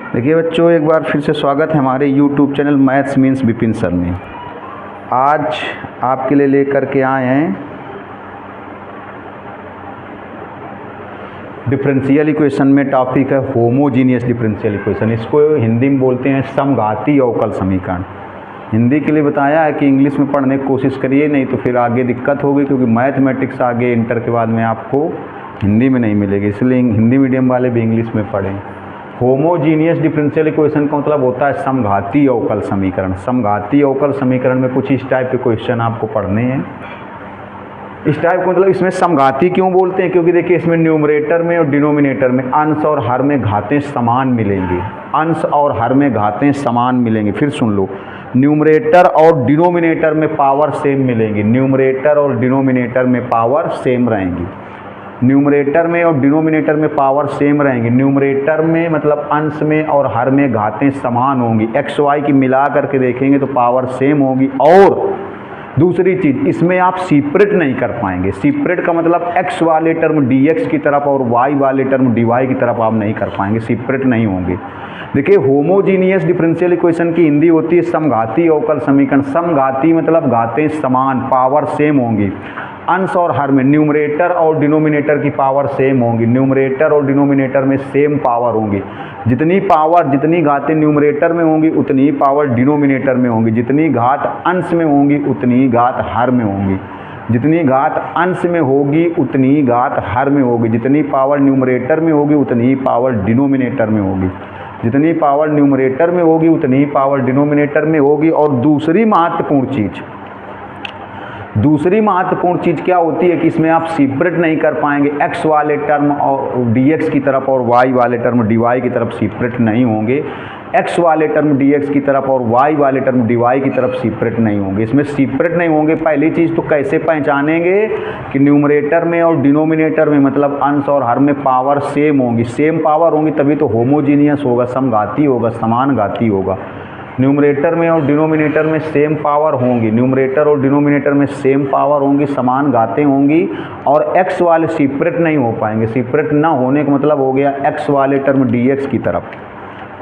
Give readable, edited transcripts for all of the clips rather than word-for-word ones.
देखिए बच्चों, एक बार फिर से स्वागत है हमारे YouTube channel maths means Vipin sir में। आज आपके लिए लेकर के आए हैं डिफरेंशियल इक्वेशन में टॉपिक है होमोजीनियस डिफरेंशियल इक्वेशन। इसको हिंदी में बोलते हैं समघाती अवकल समीकरण। हिंदी के लिए बताया है कि इंग्लिश में पढ़ने की कोशिश करिए, नहीं तो फिर आगे दिक्कत होगी, क्योंकि मैथमेटिक्स आगे इंटर के बाद में आपको हिंदी में नहीं मिलेगी, इसलिए हिंदी मीडियम वाले भी इंग्लिश में पढ़ें। होमोजीनियस डिफरेंशियल इक्वेशन का मतलब होता है समघाती अवकल समीकरण। समघाती अवकल समीकरण में कुछ इस टाइप के क्वेश्चन आपको पढ़ने हैं। इस टाइप का मतलब इसमें समघाती क्यों बोलते हैं, क्योंकि देखिए इसमें न्यूमरेटर में और डिनोमिनेटर में अंश और हर में घातें समान मिलेंगी। अंश और हर में घातें समान मिलेंगी। फिर सुन लो, न्यूमरेटर और डिनोमिनेटर में पावर सेम मिलेंगी। न्यूमरेटर और डिनोमिनेटर में पावर सेम रहेंगी। न्यूमरेटर में और डिनोमिनेटर में पावर सेम रहेंगी। न्यूमरेटर में मतलब अंश में और हर में घातें समान होंगी। एक्स वाई की मिला करके देखेंगे तो पावर सेम होगी। और दूसरी चीज़, इसमें आप सीपरेट नहीं कर पाएंगे। सीपरेट का मतलब एक्स वाले टर्म डी एक्स की तरफ और वाई वाले टर्म डी वाई की तरफ आप नहीं कर पाएंगे, सीपरेट नहीं होंगे। देखिए होमोजीनियस डिफरेंशियल इक्वेशन की हिंदी होती है समघाती अवकल समीकरण। समघाती मतलब घातें समान, पावर सेम होंगी। अंश और हर में न्यूमरेटर और डिनोमिनेटर की पावर सेम होंगी। न्यूमरेटर और डिनोमिनेटर में सेम पावर होंगी। जितनी घातें न्यूमरेटर में होंगी उतनी ही पावर डिनोमिनेटर में होंगी। जितनी घात अंश में होंगी उतनी ही घात हर में होंगी। जितनी घात अंश में होगी उतनी ही घात हर में होगी। जितनी पावर न्यूमरेटर में होगी उतनी ही पावर डिनोमिनेटर में होगी। जितनी पावर न्यूमरेटर में होगी उतनी ही पावर डिनोमिनेटर में होगी। और दूसरी महत्वपूर्ण चीज़ क्या होती है कि इसमें आप सीपरेट नहीं कर पाएंगे। एक्स वाले टर्म और डी एक्स की तरफ और वाई वाले टर्म डी वाई की तरफ सीपरेट नहीं होंगे। एक्स वाले टर्म डी एक्स की तरफ और वाई वाले टर्म डी वाई की तरफ सीपरेट नहीं होंगे। इसमें सीपरेट नहीं होंगे। पहली चीज़ तो कैसे पहचानेंगे कि न्यूमरेटर में और डिनोमिनेटर में मतलब अंश और हर में पावर सेम होंगी। सेम पावर होंगी तभी तो होमोजीनियस होगा, समघाती होगा, समान घाती होगा। न्यूमरेटर में और डिनोमिनेटर में सेम पावर होंगी। न्यूमरेटर और डिनोमिनेटर में सेम पावर होंगी, समान घातें होंगी। और एक्स वाले सीपरेट नहीं हो पाएंगे। सीपरेट ना होने का मतलब हो गया एक्स वाले टर्म डी एक्स की तरफ,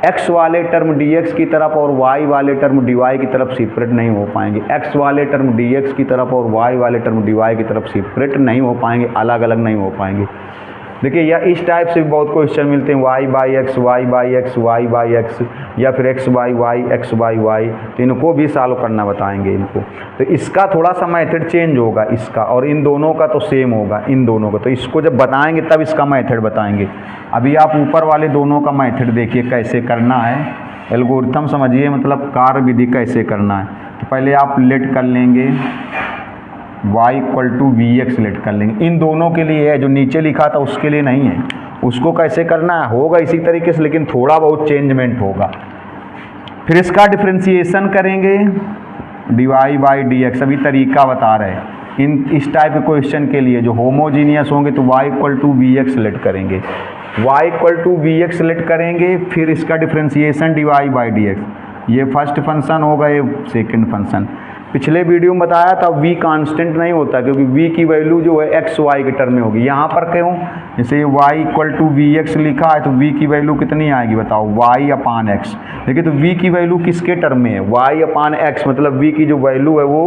एक्स वाले टर्म डी एक्स की तरफ और वाई वाले टर्म डी वाई की तरफ सीपरेट नहीं हो पाएंगे। एक्स वाले टर्म डी एक्स की तरफ और वाई वाले टर्म डी वाई की तरफ सीपरेट नहीं हो पाएंगे, अलग अलग नहीं हो पाएंगे। देखिए या इस टाइप से भी बहुत क्वेश्चन मिलते हैं, y by x, y by x, y by x, या फिर x by y, x by y. तो इनको भी सॉल्व करना बताएंगे इनको। तो इसका थोड़ा सा मेथड चेंज होगा इसका, और इन दोनों का तो सेम होगा, इन दोनों का। तो इसको जब बताएंगे तब इसका मेथड बताएंगे। अभी आप ऊपर वाले दोनों का मेथड देखिए कैसे करना है। एल्गोरिथम समझिए, मतलब कार्य विधि कैसे करना है। तो पहले आप लेट कर लेंगे y equal to v x let कर लेंगे। इन दोनों के लिए है, जो नीचे लिखा था उसके लिए नहीं है। उसको कैसे करना है होगा इसी तरीके से, लेकिन थोड़ा बहुत चेंजमेंट होगा। फिर इसका डिफरेंशिएशन करेंगे d y by d x. अभी तरीका बता रहे हैं इस टाइप के क्वेश्चन के लिए जो होमोजीनियस होंगे तो y equal to v x let करेंगे। y equal to v x let करेंगे, फिर इसका differentiation d y by d x. ये फर्स्ट फंक्शन होगा, ये सेकेंड फंक्शन। पिछले वीडियो में बताया था v कांस्टेंट नहीं होता, क्योंकि v की वैल्यू जो है एक्स वाई के टर्म में होगी। यहाँ पर क्यों, जैसे y equal to v x लिखा है तो v की वैल्यू कितनी आएगी बताओ, y अपान एक्स। देखिए तो v की वैल्यू किसके टर्म में है, y अपान एक्स, मतलब v की जो वैल्यू है वो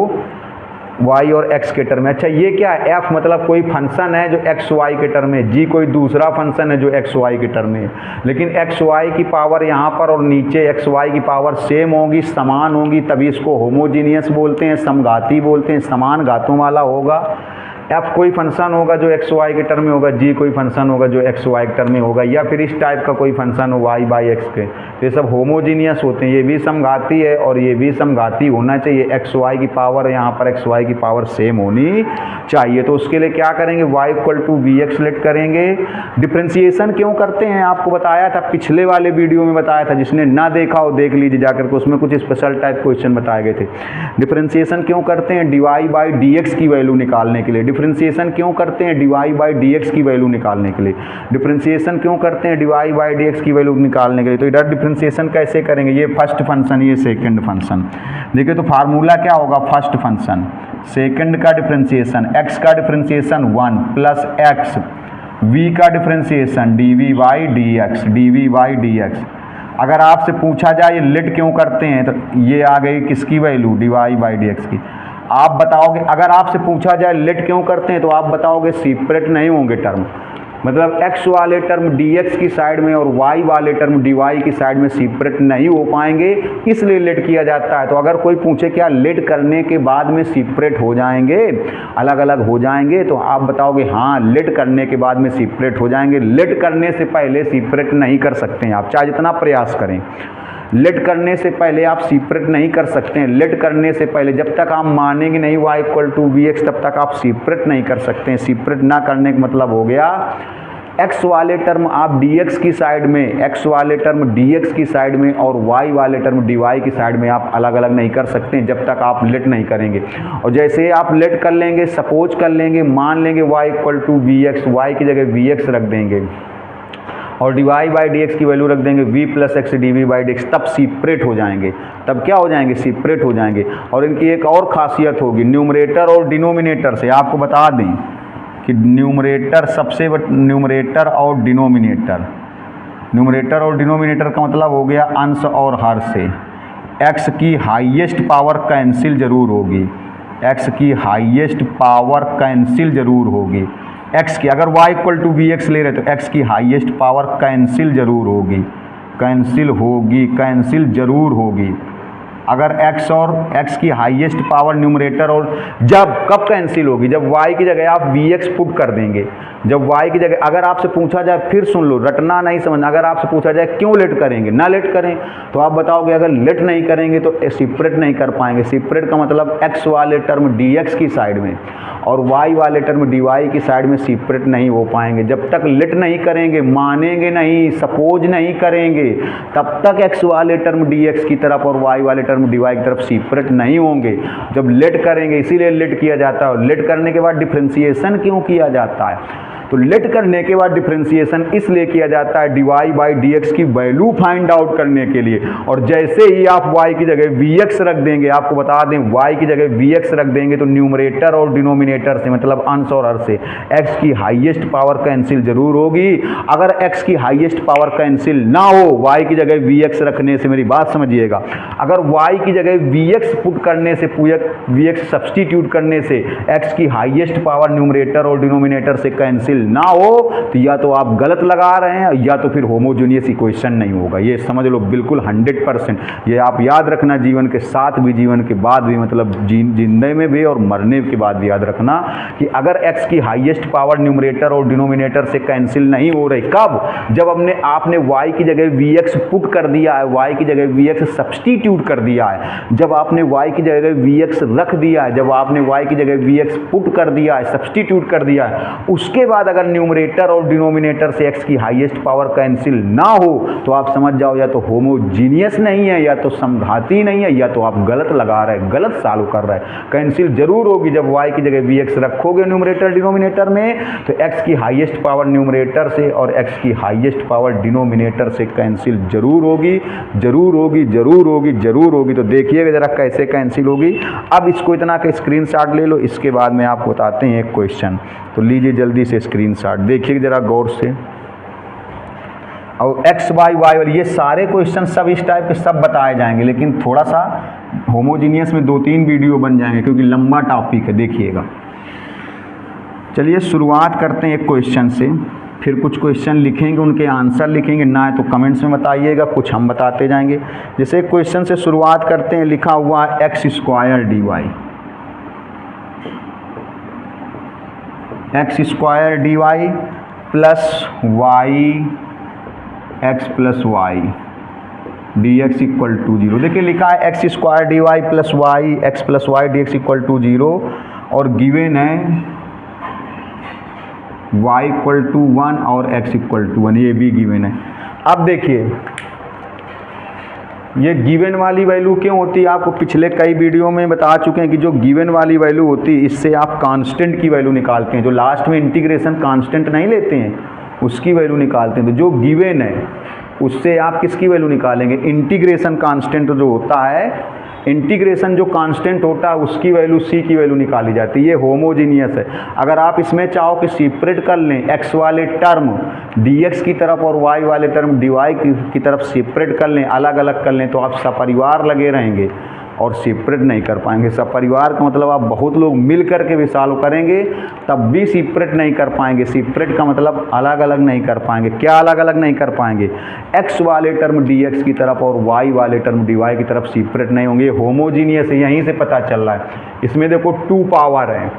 y और x के टर्म में। अच्छा ये क्या है, f मतलब कोई फंक्शन है जो x y के टर्म में, g कोई दूसरा फंक्शन है जो x y के टर्म में। लेकिन x y की पावर यहाँ पर और नीचे x y की पावर सेम होगी, समान होंगी, तभी इसको होमोजीनियस बोलते हैं, समघाती बोलते हैं, समान घातों वाला होगा। f कोई फंक्शन होगा जो x y के टर्म में होगा, g कोई फंक्शन होगा जो x y के टर्म में होगा, या फिर इस टाइप का कोई फंक्शन हो y बाई एक्स के। तो ये सब होमोजीनियस होते हैं। ये भी समघाती है और ये भी समघाती होना चाहिए। एक्स वाई की पावर यहाँ पर एक्स वाई की पावर सेम होनी चाहिए। तो उसके लिए क्या करेंगे, y equal to v x let करेंगे। डिफरेंशिएशन क्यों करते हैं आपको बताया था, पिछले वाले वीडियो में बताया था। जिसने ना देखा हो देख लीजिए जाकर के, उसमें कुछ स्पेशल टाइप क्वेश्चन बताए गए थे। डिफरेंशिएशन क्यों करते हैं, d y by d x की वैल्यू निकालने के लिए। डिफरेंशिएशन क्यों करते हैं, d y by d x की वैल्यू निकालने के लिए। डिफरेंशिएशन क्यों करते हैं, d y by d x की वैल्यू निकालने के लिए। तो इधर डिफरेंशिएशन कैसे करेंगे, ये फर्स्ट फंक्शन, ये सेकंड फंक्शन। देखिए तो फार्मूला क्या होगा, फर्स्ट फंक्शन, सेकंड का डिफरेंशिएशन, x का डिफरेंशिएशन 1 प्लस एक्स, v का differentiation d v by d x, d v by d x. अगर आपसे पूछा जाए ये लिट क्यों करते हैं, तो ये आ गई किसकी वैल्यू, dy/dx की। आप बताओगे, अगर आपसे पूछा जाए लिट क्यों करते हैं, तो आप बताओगे सेपरेट नहीं होंगे टर्म, मतलब x वाले टर्म dx की साइड में और y वाले टर्म dy की साइड में सेपरेट नहीं हो पाएंगे, इसलिए लेट किया जाता है। तो अगर कोई पूछे क्या लेट करने के बाद में सेपरेट हो जाएंगे, अलग अलग हो जाएंगे, तो आप बताओगे हाँ लेट करने के बाद में सेपरेट हो जाएंगे। लेट करने से पहले सेपरेट नहीं कर सकते हैं आप, चाहे जितना प्रयास करें। लेट करने से पहले आप सेपरेट नहीं कर सकते हैं। लेट करने से पहले जब तक आप मानेंगे नहीं y=vx, तब तक आप सेपरेट नहीं कर सकते हैं। सेपरेट ना करने का मतलब हो गया x वाले टर्म आप dx की साइड में, x वाले टर्म dx की साइड में और y वाले टर्म dy की साइड में आप अलग अलग नहीं कर सकते हैं जब तक आप लेट नहीं करेंगे। और जैसे आप लेट कर लेंगे, सपोज कर लेंगे, मान लेंगे y=vx, y की जगह vx रख देंगे और dy/dx की वैल्यू रख देंगे v+x dv/dx, तब सेपरेट हो जाएंगे। तब क्या हो जाएंगे, सेपरेट हो जाएंगे। और इनकी एक और खासियत होगी, न्यूमरेटर और डिनोमिनेटर से आपको बता दें कि न्यूमरेटर और डिनोमिनेटर, न्यूमरेटर और डिनोमिनेटर का मतलब हो गया अंश और हर से। x की हाईएस्ट पावर कैंसिल जरूर होगी, x की हाईएस्ट पावर कैंसिल जरूर होगी। x की अगर y=vx ले रहे तो x की हाईएस्ट पावर कैंसिल जरूर होगी, कैंसिल जरूर होगी। अगर x की हाईएस्ट पावर न्यूमरेटर, और जब कब कैंसिल होगी, जब y की जगह आप vx पुट कर देंगे। जब y की जगह, अगर आपसे पूछा जाए, फिर सुन लो, रटना नहीं समझना, अगर आपसे पूछा जाए क्यों लेट करेंगे, ना लेट करें, तो आप बताओगे अगर लेट नहीं करेंगे तो सेपरेट नहीं कर पाएंगे। सेपरेट का मतलब x वाले टर्म dx की साइड में और y वाले टर्म dy की साइड में सेपरेट नहीं हो पाएंगे। जब तक लेट नहीं करेंगे, मानेंगे नहीं, सपोज नहीं करेंगे, तब तक x वाले टर्म dx की तरफ और y वाले टर्म dy की तरफ सेपरेट नहीं होंगे। जब लेट करेंगे, इसीलिए लेट किया जाता है। और लेट करने के बाद डिफरेंशिएशन क्यों किया जाता है, तो लेट करने के बाद डिफरेंशिएशन इसलिए किया जाता है dy/dx की वैल्यू फाइंड आउट करने के लिए। और जैसे ही आप y की जगह vx रख देंगे, आपको बता दें y की जगह vx रख देंगे, तो न्यूमरेटर और डिनोमिनेटर से, मतलब अंश और हर से, x की हाईएस्ट पावर कैंसिल जरूर होगी। अगर x की हाईएस्ट पावर कैंसिल ना हो, y की जगह vx रखने से, मेरी बात समझिएगा, अगर y की जगह vx पुट करने से, vx सब्सटीट्यूट करने से x की हाईएस्ट पावर न्यूमरेटर और डिनोमिनेटर से कैंसिल ना हो, तो या तो आप गलत लगा रहे हैं या तो फिर होमोजेनियस इक्वेशन नहीं होगा। ये समझ लो बिल्कुल 100%। ये आप याद रखना, जीवन के साथ भी, जीवन के बाद भी, मतलब जिंदगी में भी और मरने के बाद भी याद रखना कि अगर x की हाईएस्ट पावर न्यूमरेटर और डिनोमिनेटर से कैंसिल नहीं हो रही, कब, जब आपने y की जगह vx पुट कर दिया है, y की जगह vx सब्सटीट्यूट कर दिया है, जब आपने y की जगह vx रख दिया है, जब आपने y की जगह vx पुट कर दिया है, सब्सटीट्यूट कर दिया है, उसके बाद अगर न्यूमरेटर और डिनोमिनेटर से x की हाईएस्ट पावर कैंसिल ना हो, तो आप समझ जाओ या तो होमोजीनियस नहीं है, या तो समघाती नहीं है, या तो आप गलत लगा रहे हैं, गलत सॉल्व कर रहे हैं। कैंसिल जरूर होगी जब y की जगह vx रखोगे न्यूमरेटर डिनोमिनेटर में, तो x की हाईएस्ट पावर न्यूमरेटर से और x की हाईएस्ट पावर डिनोमिनेटर से कैंसिल जरूर होगी, जरूर होगी, जरूर होगी, जरूर होगी। तो देखिएगा जरा कैसे कैंसिल होगी। अब इसको इतना का स्क्रीनशॉट ले लो, इसके बाद में आपको बताते हैं एक क्वेश्चन। तो लीजिए जल्दी से स्क्रीनशॉट, देखिए जरा गौर से। और x y वाले ये सारे क्वेश्चन सब इस टाइप के सब बताए जाएंगे, लेकिन थोड़ा सा होमोजीनियस में 2-3 वीडियो बन जाएंगे क्योंकि लंबा टॉपिक है, देखिएगा। चलिए शुरुआत करते हैं एक क्वेश्चन से, फिर कुछ क्वेश्चन लिखेंगे, उनके आंसर लिखेंगे, ना है तो कमेंट्स में बताइएगा, कुछ हम बताते जाएंगे। जैसे क्वेश्चन से शुरुआत करते हैं, लिखा हुआ है x² dy, x² dy plus y x plus y dx = 0। देखिए लिखा है x² dy plus y x plus y dx = 0 और गिवन है y = 1 और x = 1, ये भी गिवन है। अब देखिए ये गिवन वाली वैल्यू क्यों होती है, आपको पिछले कई वीडियो में बता चुके हैं कि जो गिवन वाली वैल्यू होती है, इससे आप कांस्टेंट की वैल्यू निकालते हैं। जो लास्ट में इंटीग्रेशन कांस्टेंट नहीं लेते हैं, उसकी वैल्यू निकालते हैं। तो जो गिवन है उससे आप किसकी वैल्यू निकालेंगे, इंटीग्रेशन कांस्टेंट जो होता है इंटीग्रेशन जो कांस्टेंट होता है उसकी वैल्यू सी की वैल्यू निकाली जाती है। ये होमोजीनियस है। अगर आप इसमें चाहो कि सेपरेट कर लें एक्स वाले टर्म dx की तरफ और y वाले टर्म dy की तरफ सेपरेट कर लें, अलग अलग कर लें, तो आप सपरिवार लगे रहेंगे और सेपरेट नहीं कर पाएंगे। सपरिवार का मतलब आप बहुत लोग मिल करके भी सॉल्व करेंगे तब भी सेपरेट नहीं कर पाएंगे। सेपरेट का मतलब अलग अलग नहीं कर पाएंगे। क्या अलग अलग नहीं कर पाएंगे? x वाले टर्म dx की तरफ और y वाले टर्म dy की तरफ सेपरेट नहीं होंगे। होमोजीनियस है, यहीं से पता चल रहा है। इसमें देखो 2 पावर है,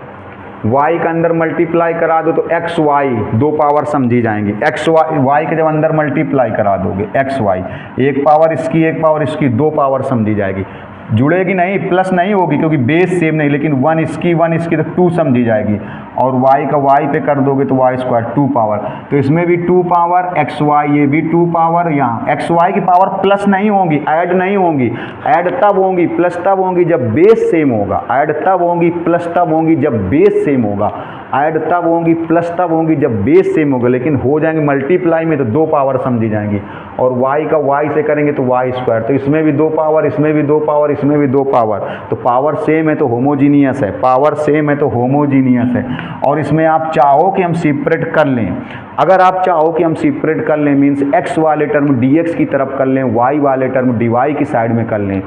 y का अंदर मल्टीप्लाई करा दो तो एक्स वाई 2 पावर समझी जाएंगी। एक्स वाई के जब अंदर मल्टीप्लाई करा दोगे एक्स वाई, एक पावर इसकी 2 पावर समझी जाएगी। जुड़ेगी नहीं, प्लस नहीं होगी क्योंकि बेस सेम नहीं, लेकिन 1 इसकी तो 2 समझी जाएगी। और y का y पे कर दोगे तो y स्क्वायर 2 पावर, तो इसमें भी 2 पावर एक्स वाई, ये भी 2 पावर। यहाँ एक्स वाई की पावर प्लस नहीं होंगी, ऐड नहीं होंगी। ऐड तब होंगी, प्लस तब होंगी जब बेस सेम होगा। ऐड तब होंगी, प्लस तब होंगी जब बेस सेम होगा। ऐड तब होंगी, प्लस तब होंगी जब बेस सेम होगा। लेकिन हो जाएंगे मल्टीप्लाई में तो 2 पावर समझी जाएंगी। और y का y से करेंगे तो y स्क्वायर, तो इसमें भी 2 पावर, इसमें भी 2 पावर, इसमें भी 2 पावर। तो पावर सेम है तो होमोजीनियस है, पावर सेम है तो होमोजीनियस है। और इसमें आप चाहो कि हम सेपरेट कर लें, अगर आप चाहो कि हम सेपरेट कर लें मीन्स x वाले टर्म dx की तरफ कर लें, y वाले टर्म dy की साइड में कर लें।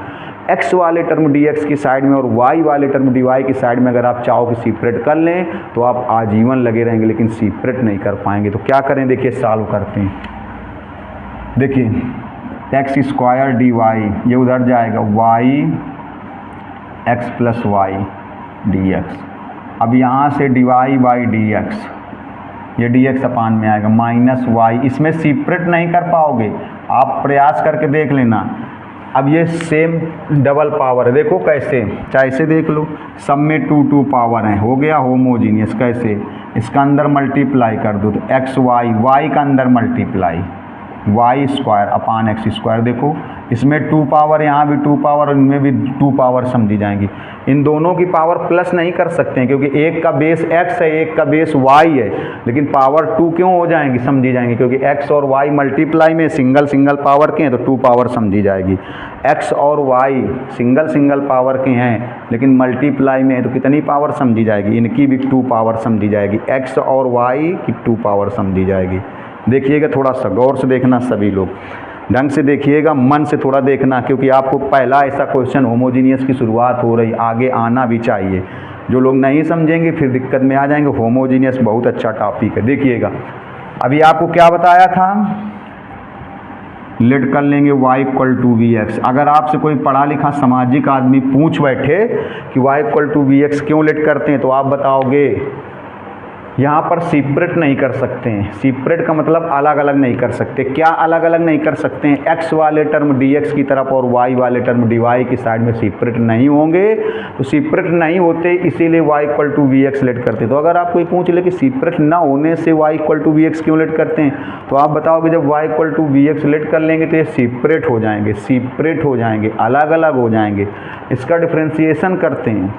x वाले टर्म dx की साइड में और y वाले टर्म dy की साइड में अगर आप चाहो कि सेपरेट कर लें तो आप आजीवन लगे रहेंगे, लेकिन सेपरेट नहीं कर पाएंगे। तो क्या करें, देखिए सॉल्व करते हैं। देखिए एक्स स्क्वायर dy, ये उधर जाएगा y x plus y dx। अब यहाँ से dy बाई dx, ये dx अपान में आएगा माइनस y। इसमें सेपरेट नहीं कर पाओगे, आप प्रयास करके देख लेना। अब ये सेम डबल पावर है, देखो कैसे, चाहे इसे देख लो, सब में 2 पावर है, हो गया होमोजीनियस। कैसे? इसका अंदर मल्टीप्लाई कर दो तो एक्स वाई, वाई का अंदर multiply y square upon x square. देखो इसमें 2 पावर, यहाँ भी 2 पावर और इनमें भी 2 पावर समझी जाएंगी। इन दोनों की पावर प्लस नहीं कर सकते हैं क्योंकि एक का बेस x है, एक का बेस y है, लेकिन पावर 2 क्यों हो जाएंगी, समझी जाएंगी क्योंकि x और y मल्टीप्लाई में सिंगल पावर के हैं तो 2 पावर समझी जाएगी। x और y सिंगल पावर के हैं लेकिन मल्टीप्लाई में है तो कितनी पावर समझी जाएगी, इनकी भी 2 पावर समझी जाएगी। x और y की 2 पावर समझी जाएगी। देखिएगा, थोड़ा सा गौर से देखना, सभी लोग ढंग से देखिएगा, मन से थोड़ा देखना, क्योंकि आपको पहला ऐसा क्वेश्चन होमोजीनियस की शुरुआत हो रही, आगे आना भी चाहिए। जो लोग नहीं समझेंगे फिर दिक्कत में आ जाएंगे। होमोजीनियस बहुत अच्छा टॉपिक है। देखिएगा, अभी आपको क्या बताया था, लेट कर लेंगे y equal to v x. अगर आपसे कोई पढ़ा लिखा सामाजिक आदमी पूछ बैठे कि y equal to v x क्यों लेट करते हैं तो आप बताओगे यहाँ पर सेपरेट नहीं कर सकते हैं। सेपरेट का मतलब अलग अलग नहीं कर सकते। क्या अलग अलग नहीं कर सकते हैं? x वाले टर्म dx की तरफ और y वाले टर्म dy की साइड में सेपरेट नहीं होंगे, तो सेपरेट नहीं होते इसीलिए y equal to v x let करते। तो अगर आप कोई पूछ ले कि सेपरेट ना होने से y equal to v x क्यों लेट करते हैं, तो आप बताओगे जब y equal to v x let कर लेंगे तो ये सेपरेट हो जाएंगे, सेपरेट हो जाएंगे, अलग अलग हो जाएंगे। इसका डिफ्रेंसिएशन करते हैं,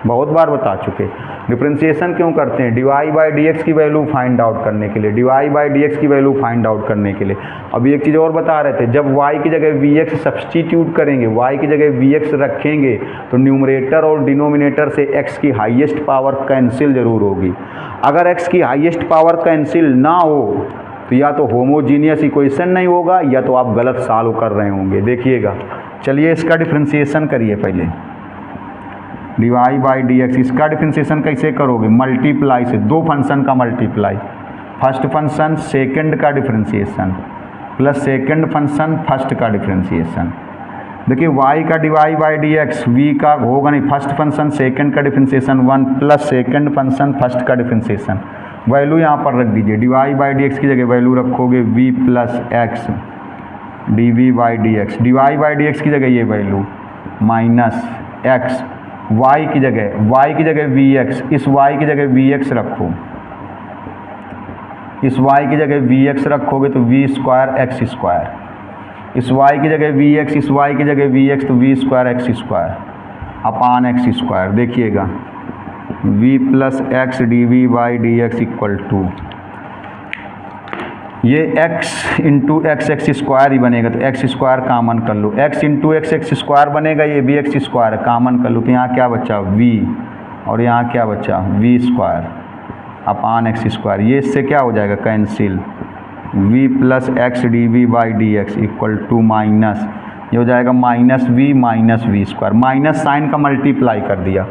बहुत बार बता चुके। डिफरेंशिएशन क्यों करते हैं? dy बाई dx की वैल्यू फाइंड आउट करने के लिए, dy बाई dx की वैल्यू फाइंड आउट करने के लिए। अभी एक चीज़ और बता रहे थे, जब y की जगह vx सब्सटीट्यूट करेंगे, y की जगह vx रखेंगे तो न्यूमरेटर और डिनोमिनेटर से x की हाईएस्ट पावर कैंसिल जरूर होगी। अगर x की हाईएस्ट पावर कैंसिल ना हो तो या तो होमोजीनियस इक्वेशन नहीं होगा या तो आप गलत सॉल्व कर रहे होंगे। देखिएगा, चलिए इसका डिफ्रेंशिएशन करिए पहले। dy बाई dx, इसका डिफ्रेंशिएशन कैसे करोगे? मल्टीप्लाई से, 2 फंक्शन का मल्टीप्लाई, फर्स्ट फंक्शन सेकंड का differentiation plus second function first का डिफ्रेंशिएशन। देखिए y का dy बाई dx, v का होगा नहीं, फर्स्ट फंक्शन सेकंड का differentiation 1 plus second function first का डिफ्रेंशिएशन। वैल्यू यहाँ पर रख दीजिए, dy बाई dx की जगह वैल्यू रखोगे v plus x dv by dx, dy by dx की जगह ये वैल्यू माइनस एक्स, y की जगह vx, इस y की जगह vx रखो, इस y की जगह vx रखोगे तो v स्क्वायर एक्स स्क्वायर, इस y की जगह vx, इस y की जगह vx तो v square x square upon x square. देखिएगा, v plus x d v by d x equal to, ये x into x x square ही बनेगा, तो एक्स स्क्वायर कामन कर लो, x into x x square बनेगा, ये भी एक्स स्क्वायर है, कामन कर लो, तो यहाँ क्या बचा v, और यहाँ क्या बचा v square upon x square. ये इससे क्या हो जाएगा cancel, v plus x d v by d x equal to minus, ये हो जाएगा minus v square, minus sign का मल्टीप्लाई कर दिया।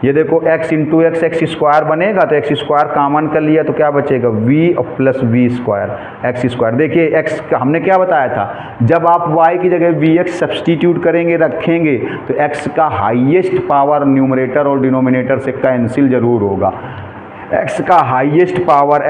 ये देखो x into x x square बनेगा, तो एक्स स्क्वायर कामन कर लिया, तो क्या बचेगा v और plus v square x square. देखिए x का हमने क्या बताया था, जब आप y की जगह vx सब्सटीट्यूट करेंगे रखेंगे तो x का हाईएस्ट पावर न्यूमरेटर और डिनोमिनेटर से कैंसिल जरूर होगा। x का हाईएस्ट पावर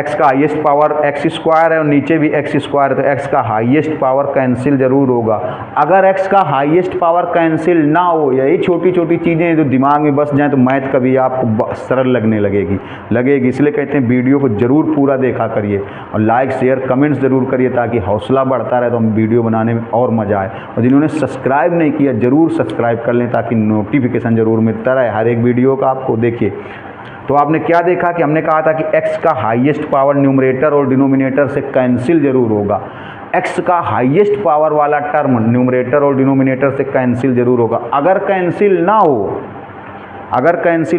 एक्स स्क्वायर है और नीचे भी एक्स स्क्वायर है, तो x का हाईएस्ट पावर कैंसिल जरूर होगा। अगर x का हाईएस्ट पावर कैंसिल ना हो, यही छोटी छोटी चीज़ें जो दिमाग में बस जाएं, तो मैथ कभी आपको सरल लगने लगेगी। इसलिए कहते हैं वीडियो को ज़रूर पूरा देखा करिए और लाइक शेयर कमेंट्स ज़रूर करिए, ताकि हौसला बढ़ता रहे, तो हम वीडियो बनाने में और मज़ा आए। और जिन्होंने सब्सक्राइब नहीं किया ज़रूर सब्सक्राइब कर लें, ताकि नोटिफिकेशन ज़रूर मिलता रहे हर एक वीडियो का आपको। देखिए तो आपने क्या देखा कि हमने कहा था कि x का हाईएस्ट पावर न्यूमरेटर और डिनोमिनेटर से कैंसिल जरूर होगा। x का हाईएस्ट पावर वाला टर्म न्यूमरेटर और डिनोमिनेटर से कैंसिल जरूर होगा। अगर कैंसिल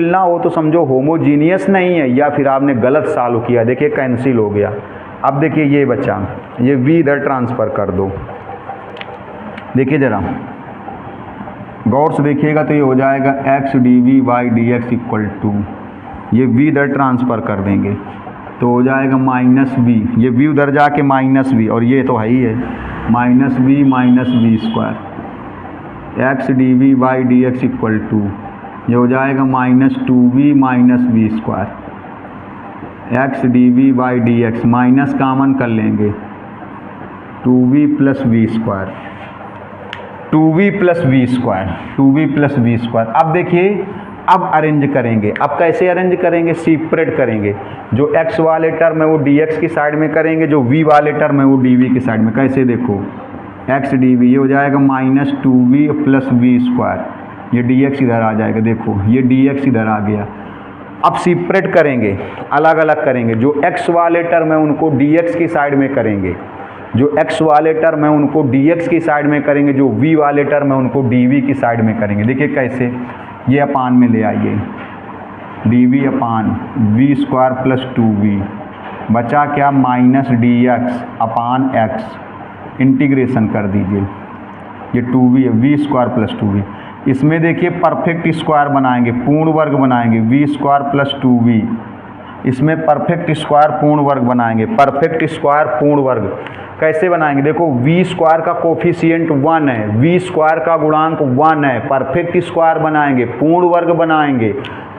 ना हो तो समझो होमोजीनियस नहीं है, या फिर आपने गलत सॉल्व किया। देखिए कैंसिल हो गया। अब देखिए ये बचा, ये v इधर ट्रांसफ़र कर दो। देखिए ज़रा गौर से देखिएगा, तो ये हो जाएगा x d v by d x equal to, ये v इधर ट्रांसफ़र कर देंगे तो हो जाएगा माइनस v, ये v उधर जाके माइनस v, और ये तो है ही है minus v square x d v by d x equal to, ये हो जाएगा minus 2v minus v square x d v by d x, minus common कर लेंगे 2v plus v square, 2v plus v square. अब देखिए अब arrange करेंगे। अब कैसे अरेंज करेंगे, सेपरेट करेंगे। जो x वाले टर्म है वो dx की साइड में करेंगे, जो v वाले टर्म है वो dv की साइड में। कैसे देखो x dv, ये हो जाएगा minus 2v plus v square, ये dx इधर आ जाएगा, देखो ये dx इधर आ गया। अब सेपरेट करेंगे, अलग अलग करेंगे। जो x वाले टर्म है उनको dx की साइड में करेंगे, जो x वाले टर्म है उनको dx की साइड में करेंगे, जो v वाले टर्म है उनको dv की साइड में करेंगे। देखिए कैसे, ये अपान में ले आइए, dv upon v square plus 2v, बचा क्या minus dx upon x, integration कर दीजिए, ये 2v है, वी स्क्वायर प्लस 2v। इसमें देखिए परफेक्ट स्क्वायर बनाएंगे, पूर्ण वर्ग बनाएंगे, वी स्क्वायर प्लस 2v। इसमें परफेक्ट स्क्वायर पूर्ण वर्ग बनाएंगे, परफेक्ट स्क्वायर पूर्ण वर्ग कैसे बनाएंगे, देखो v स्क्वायर का कोफिशिएंट 1 है, v स्क्वायर का गुणांक 1 है, परफेक्ट स्क्वायर बनाएंगे, पूर्ण वर्ग बनाएंगे।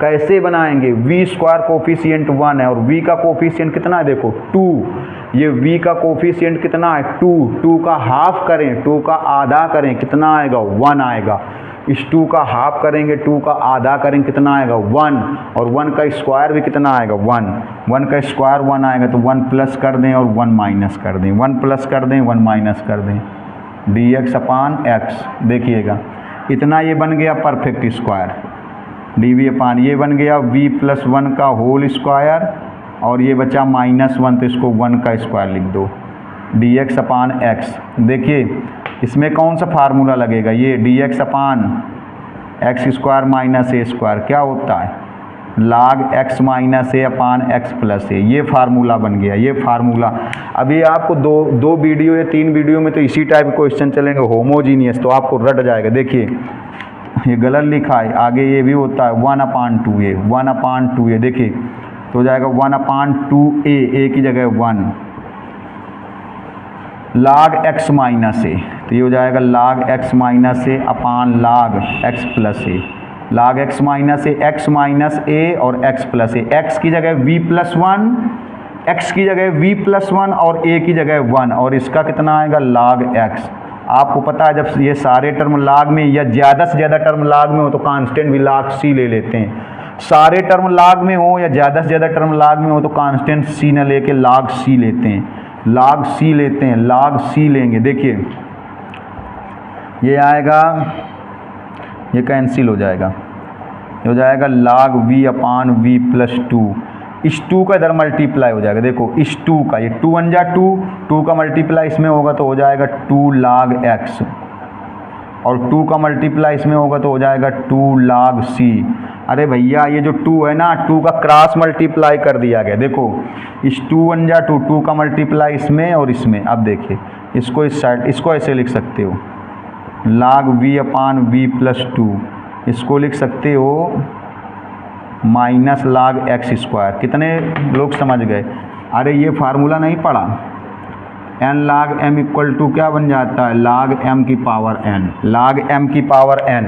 कैसे बनाएंगे, v स्क्वायर कोफिशिएंट 1 है और v का कोफिशिएंट कितना है, देखो 2, ये v का कोफिशिएंट कितना है 2 का हाफ करें, 2 का आधा करें, कितना आएगा 1 आएगा। इस 2 का हाफ करेंगे, 2 का आधा करेंगे, कितना आएगा 1, और 1 का स्क्वायर भी कितना आएगा 1 का स्क्वायर 1 आएगा, तो 1 प्लस कर दें और 1 माइनस कर दें, 1 प्लस कर दें 1 माइनस कर दें, dx अपान x। देखिएगा इतना ये बन गया परफेक्ट स्क्वायर, dv अपान ये बन गया v प्लस 1 का होल स्क्वायर, और ये बचा माइनस 1, तो इसको 1 का स्क्वायर लिख दो, dx अपान x। देखिए इसमें कौन सा फार्मूला लगेगा, ये dx अपान एक्स स्क्वायर माइनस ए स्क्वायर क्या होता है, log x माइनस ए अपान एक्स प्लस ए, ये फार्मूला बन गया। ये फार्मूला अभी आपको दो वीडियो या 3 वीडियो में तो इसी टाइप के क्वेश्चन चलेंगे होमोजीनियस, तो आपको रट जाएगा। देखिए ये गलत लिखा है, आगे ये भी होता है 1/2a, 1/2a। देखिए तो हो जाएगा 1/2a, a की जगह 1, log x माइनस ए, तो ये हो जाएगा log x माइनस ए अपान log x प्लस ए, log x माइनस ए और x प्लस ए, x की जगह v प्लस 1, x की जगह v प्लस 1 और a की जगह 1, और इसका कितना आएगा log x। आपको पता है जब ये सारे टर्म log में या ज़्यादा से ज़्यादा टर्म log में हो तो कांस्टेंट भी log c ले लेते हैं। सारे टर्म log में हो या ज़्यादा से ज़्यादा टर्म log में हो तो कांस्टेंट c न लेके log c लेते हैं, log c लेते हैं, log c लेंगे। देखिए ये आएगा, ये कैंसिल हो जाएगा, ये हो जाएगा log v अपान v प्लस 2, इस 2 का इधर मल्टीप्लाई हो जाएगा, देखो इस 2 का, ये 2 1 जा 2 का मल्टीप्लाई इसमें होगा तो हो जाएगा 2 log x, और 2 का मल्टीप्लाई इसमें होगा तो हो जाएगा 2 log c। अरे भैया ये जो 2 है ना, 2 का क्रॉस मल्टीप्लाई कर दिया गया, देखो इस 2 1 जा 2 का मल्टीप्लाई इसमें और इसमें। अब देखिए इसको इस साइड, इसको ऐसे लिख सकते हो log v/v+2, इसको लिख सकते हो माइनस log x²। कितने लोग समझ गए? अरे ये फार्मूला नहीं पढ़ा, n log m equal to क्या बन जाता है, log m की पावर n, log m की पावर n।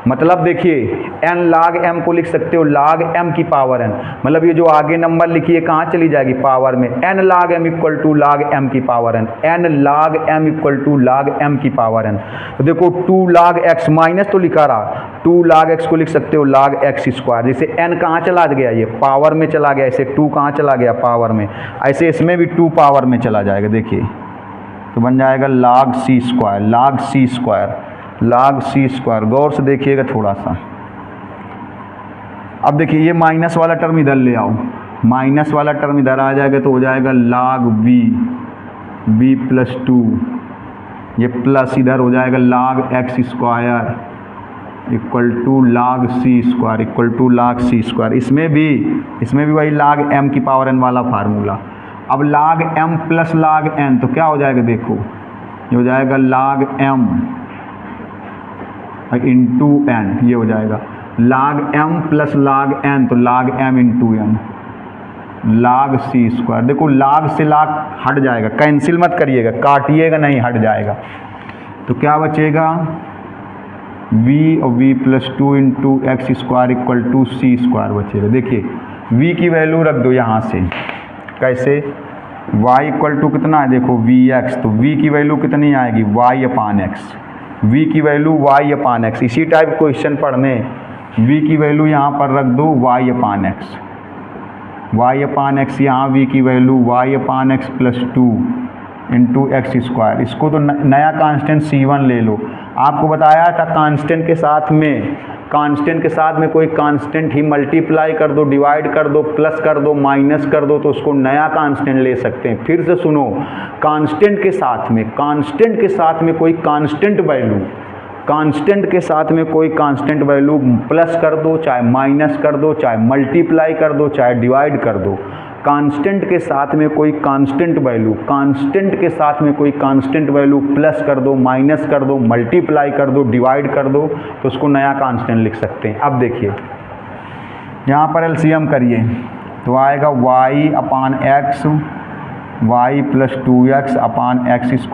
मतलब देखिए n log m को लिख सकते हो log m की पावर n, मतलब ये जो आगे नंबर लिखिए कहाँ चली जाएगी, पावर में। n log m equal to log m की power n, n log m equal to log m की पावर n। तो देखो 2 log x, माइनस तो लिखा रहा, 2 log x को लिख सकते हो log x²। जैसे n कहाँ चला गया, ये पावर में चला गया, ऐसे 2 कहाँ चला गया, पावर में, ऐसे इसमें भी 2 पावर में चला जाएगा। देखिए तो बन जाएगा log c², log c²। गौर से देखिएगा थोड़ा सा। अब देखिए ये माइनस वाला टर्म इधर ले आओ, माइनस वाला टर्म इधर आ जाएगा तो हो जाएगा log v+2, ये प्लस इधर हो जाएगा log x² equal to log c² equal to log c²। इसमें भी वही log m की पावर n वाला फार्मूला। अब log m plus log n तो क्या हो जाएगा, देखो ये हो जाएगा log m इंटू n, ये हो जाएगा log m plus log n तो log m into n, log c²। देखो log से log हट जाएगा, कैंसिल मत करिएगा, काटिएगा नहीं, हट जाएगा। तो क्या बचेगा, v और v+2 into x² equal to c² बचेगा। देखिए v की वैल्यू रख दो यहाँ से, कैसे, y इक्वल टू कितना है, देखो vx, तो v की वैल्यू कितनी आएगी, y/x, v की वैल्यू y/x। इसी टाइप क्वेश्चन पढ़ने, v की वैल्यू यहाँ पर रख दो y/x, y/x, यहाँ v की वैल्यू y/x + 2 इंटू x²। इसको तो नया कांस्टेंट c1 ले लो। आपको बताया था कांस्टेंट के साथ में कोई कांस्टेंट ही मल्टीप्लाई कर दो, डिवाइड कर दो, प्लस कर दो, माइनस कर दो, तो उसको नया कांस्टेंट ले सकते हैं। फिर से सुनो, कांस्टेंट के साथ में कोई कांस्टेंट वैल्यू प्लस कर दो, चाहे माइनस कर दो, चाहे मल्टीप्लाई कर दो, चाहे डिवाइड कर दो। कांस्टेंट के साथ में कोई कांस्टेंट वैल्यू प्लस कर दो, माइनस कर दो, मल्टीप्लाई कर दो, डिवाइड कर दो, तो उसको नया कांस्टेंट लिख सकते हैं। अब देखिए यहाँ पर एलसीएम करिए तो आएगा y/x, y + 2x/x²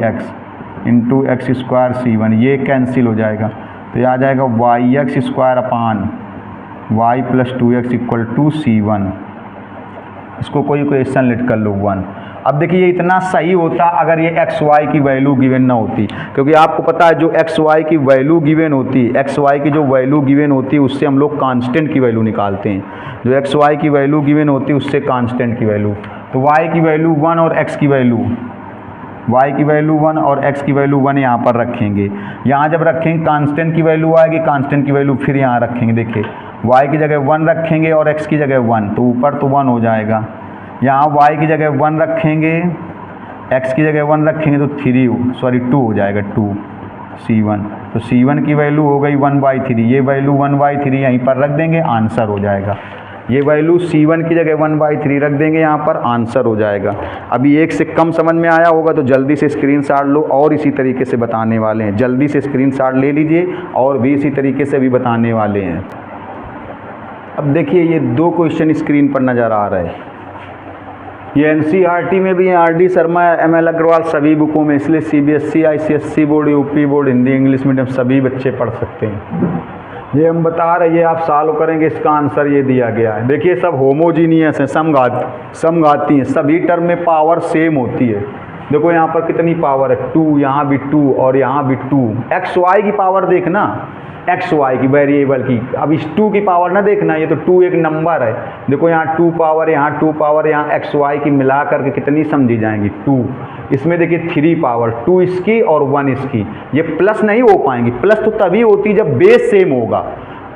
x into x² c1, ये कैंसिल हो जाएगा तो ये आ जाएगा yx² y + 2x equal to c1। इसको कोई इक्वेशन लिख कर लो 1। अब देखिए ये इतना सही होता अगर ये एक्स वाई की वैल्यू गिवन ना होती, क्योंकि आपको पता है जो एक्स वाई की वैल्यू गिवन होती है, एक्स वाई की जो वैल्यू गिवन होती है उससे हम लोग कांस्टेंट की वैल्यू निकालते हैं। जो एक्स वाई की वैल्यू गिवन होती है उससे कांस्टेंट की वैल्यू, तो वाई की वैल्यू 1 और एक्स की वैल्यू y की वैल्यू 1 और x की वैल्यू 1 यहाँ पर रखेंगे। यहाँ जब रखेंगे कांस्टेंट की वैल्यू आएगी, कांस्टेंट की वैल्यू फिर यहाँ रखेंगे। देखिए y की जगह 1 रखेंगे और x की जगह 1, तो ऊपर तो 1 हो जाएगा। यहाँ y की जगह 1 रखेंगे, x की जगह 1 रखेंगे तो 2 हो जाएगा, 2 c1। तो c1 की वैल्यू हो गई 1/3, ये वैल्यू 1/3 यहीं पर रख देंगे, आंसर हो जाएगा। ये वैल्यू c1 की जगह 1/3 रख देंगे, यहाँ पर आंसर हो जाएगा। अभी एक से कम समझ में आया होगा तो जल्दी से स्क्रीनशॉट लो, और इसी तरीके से बताने वाले हैं। जल्दी से स्क्रीनशॉट ले लीजिए, और भी इसी तरीके से भी बताने वाले हैं। अब देखिए ये 2 क्वेश्चन स्क्रीन पर नज़र आ रहे हैं। ये एनसीईआरटी में भी है, R D Sharma, ML Agarwal सभी बुकों में, इसलिए CBSE, ICSE board, UP board, Hindi English medium सभी बच्चे पढ़ सकते हैं। ये हम बता रहे, ये आप सॉल्व करेंगे, इसका आंसर ये दिया गया है। देखिए सब होमोजीनियस है, समघाती हैं, सभी टर्म में पावर सेम होती है। देखो यहाँ पर कितनी पावर है, 2, यहाँ भी 2 और यहाँ भी 2। एक्स वाई की पावर देखना, एक्स वाई की वेरिएबल की, अब इस 2 की पावर ना देखना, ये तो 2 एक नंबर है। देखो यहाँ 2 पावर, यहाँ 2 पावर, यहाँ एक्स वाई की मिला करके कितनी समझी जाएंगी, 2। इसमें देखिए 3 पावर, 2 इसकी और 1 इसकी, ये प्लस नहीं हो पाएंगी। प्लस तो तभी होती जब बेस सेम होगा,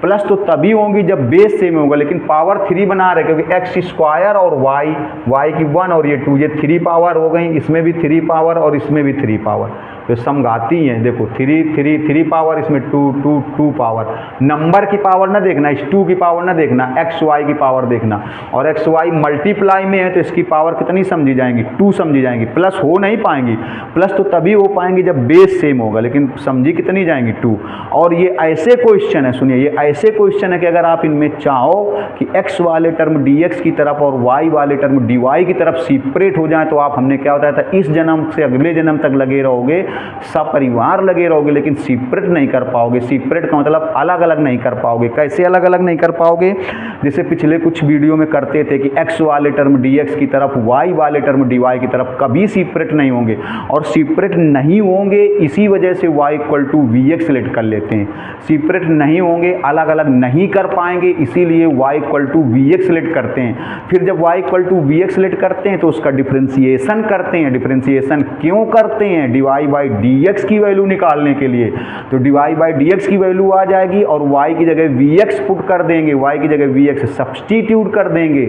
प्लस तो तभी होंगी जब बेस सेम होगा, लेकिन पावर 3 बना रहे क्योंकि एक्स स्क्वायर और वाई की 1 और ये 2, ये 3 पावर हो गई, इसमें भी 3 पावर और इसमें भी 3 पावर, तो समघाती हैं। देखो 3 पावर, इसमें 2 पावर। नंबर की पावर ना देखना, इस 2 की पावर ना देखना, एक्स वाई की पावर देखना। और एक्स वाई मल्टीप्लाई में है तो इसकी पावर कितनी समझी जाएंगी, 2 समझी जाएंगी। प्लस हो नहीं पाएंगी, प्लस तो तभी हो पाएंगी जब बेस सेम होगा, लेकिन समझी कितनी जाएंगी, 2। और ये ऐसे क्वेश्चन है, सुनिए ये ऐसे क्वेश्चन है कि अगर आप इनमें चाहो कि एक्स वाले टर्म dx की तरफ और वाई वाले टर्म dy की तरफ सेपरेट हो जाए, तो आप, हमने क्या बताया था, इस जन्म से अगले जन्म तक लगे रहोगे, सपरिवार लगे रहोगे, लेकिन सेपरेट नहीं कर पाओगे। सेपरेट का मतलब अलग अलग नहीं कर पाओगे। कैसे अलग अलग नहीं कर पाओगे? जैसे पिछले कुछ वीडियो में करते थे कि x वाले टर्म dx की तरफ, y वाले टर्म dy की तरफ कभी सेपरेट नहीं होंगे, और सेपरेट नहीं होंगे इसी वजह से y equal to vx select कर लेते हैं। सेपरेट नहीं होंगे, अलग अलग नहीं कर पाएंगे, इसीलिए y equal to vx select करते हैं। फिर जब y equal to vx select करते हैं तो उसका डिफरेंशिएशन करते हैं। डिफरेंशिएशन क्यों करते हैं? dy बाई dx की वैल्यू निकालने के लिए। तो dy बाई dx की वैल्यू आ जाएगी और y की जगह vx पुट कर देंगे, y की जगह vx सब्सटीट्यूट कर देंगे।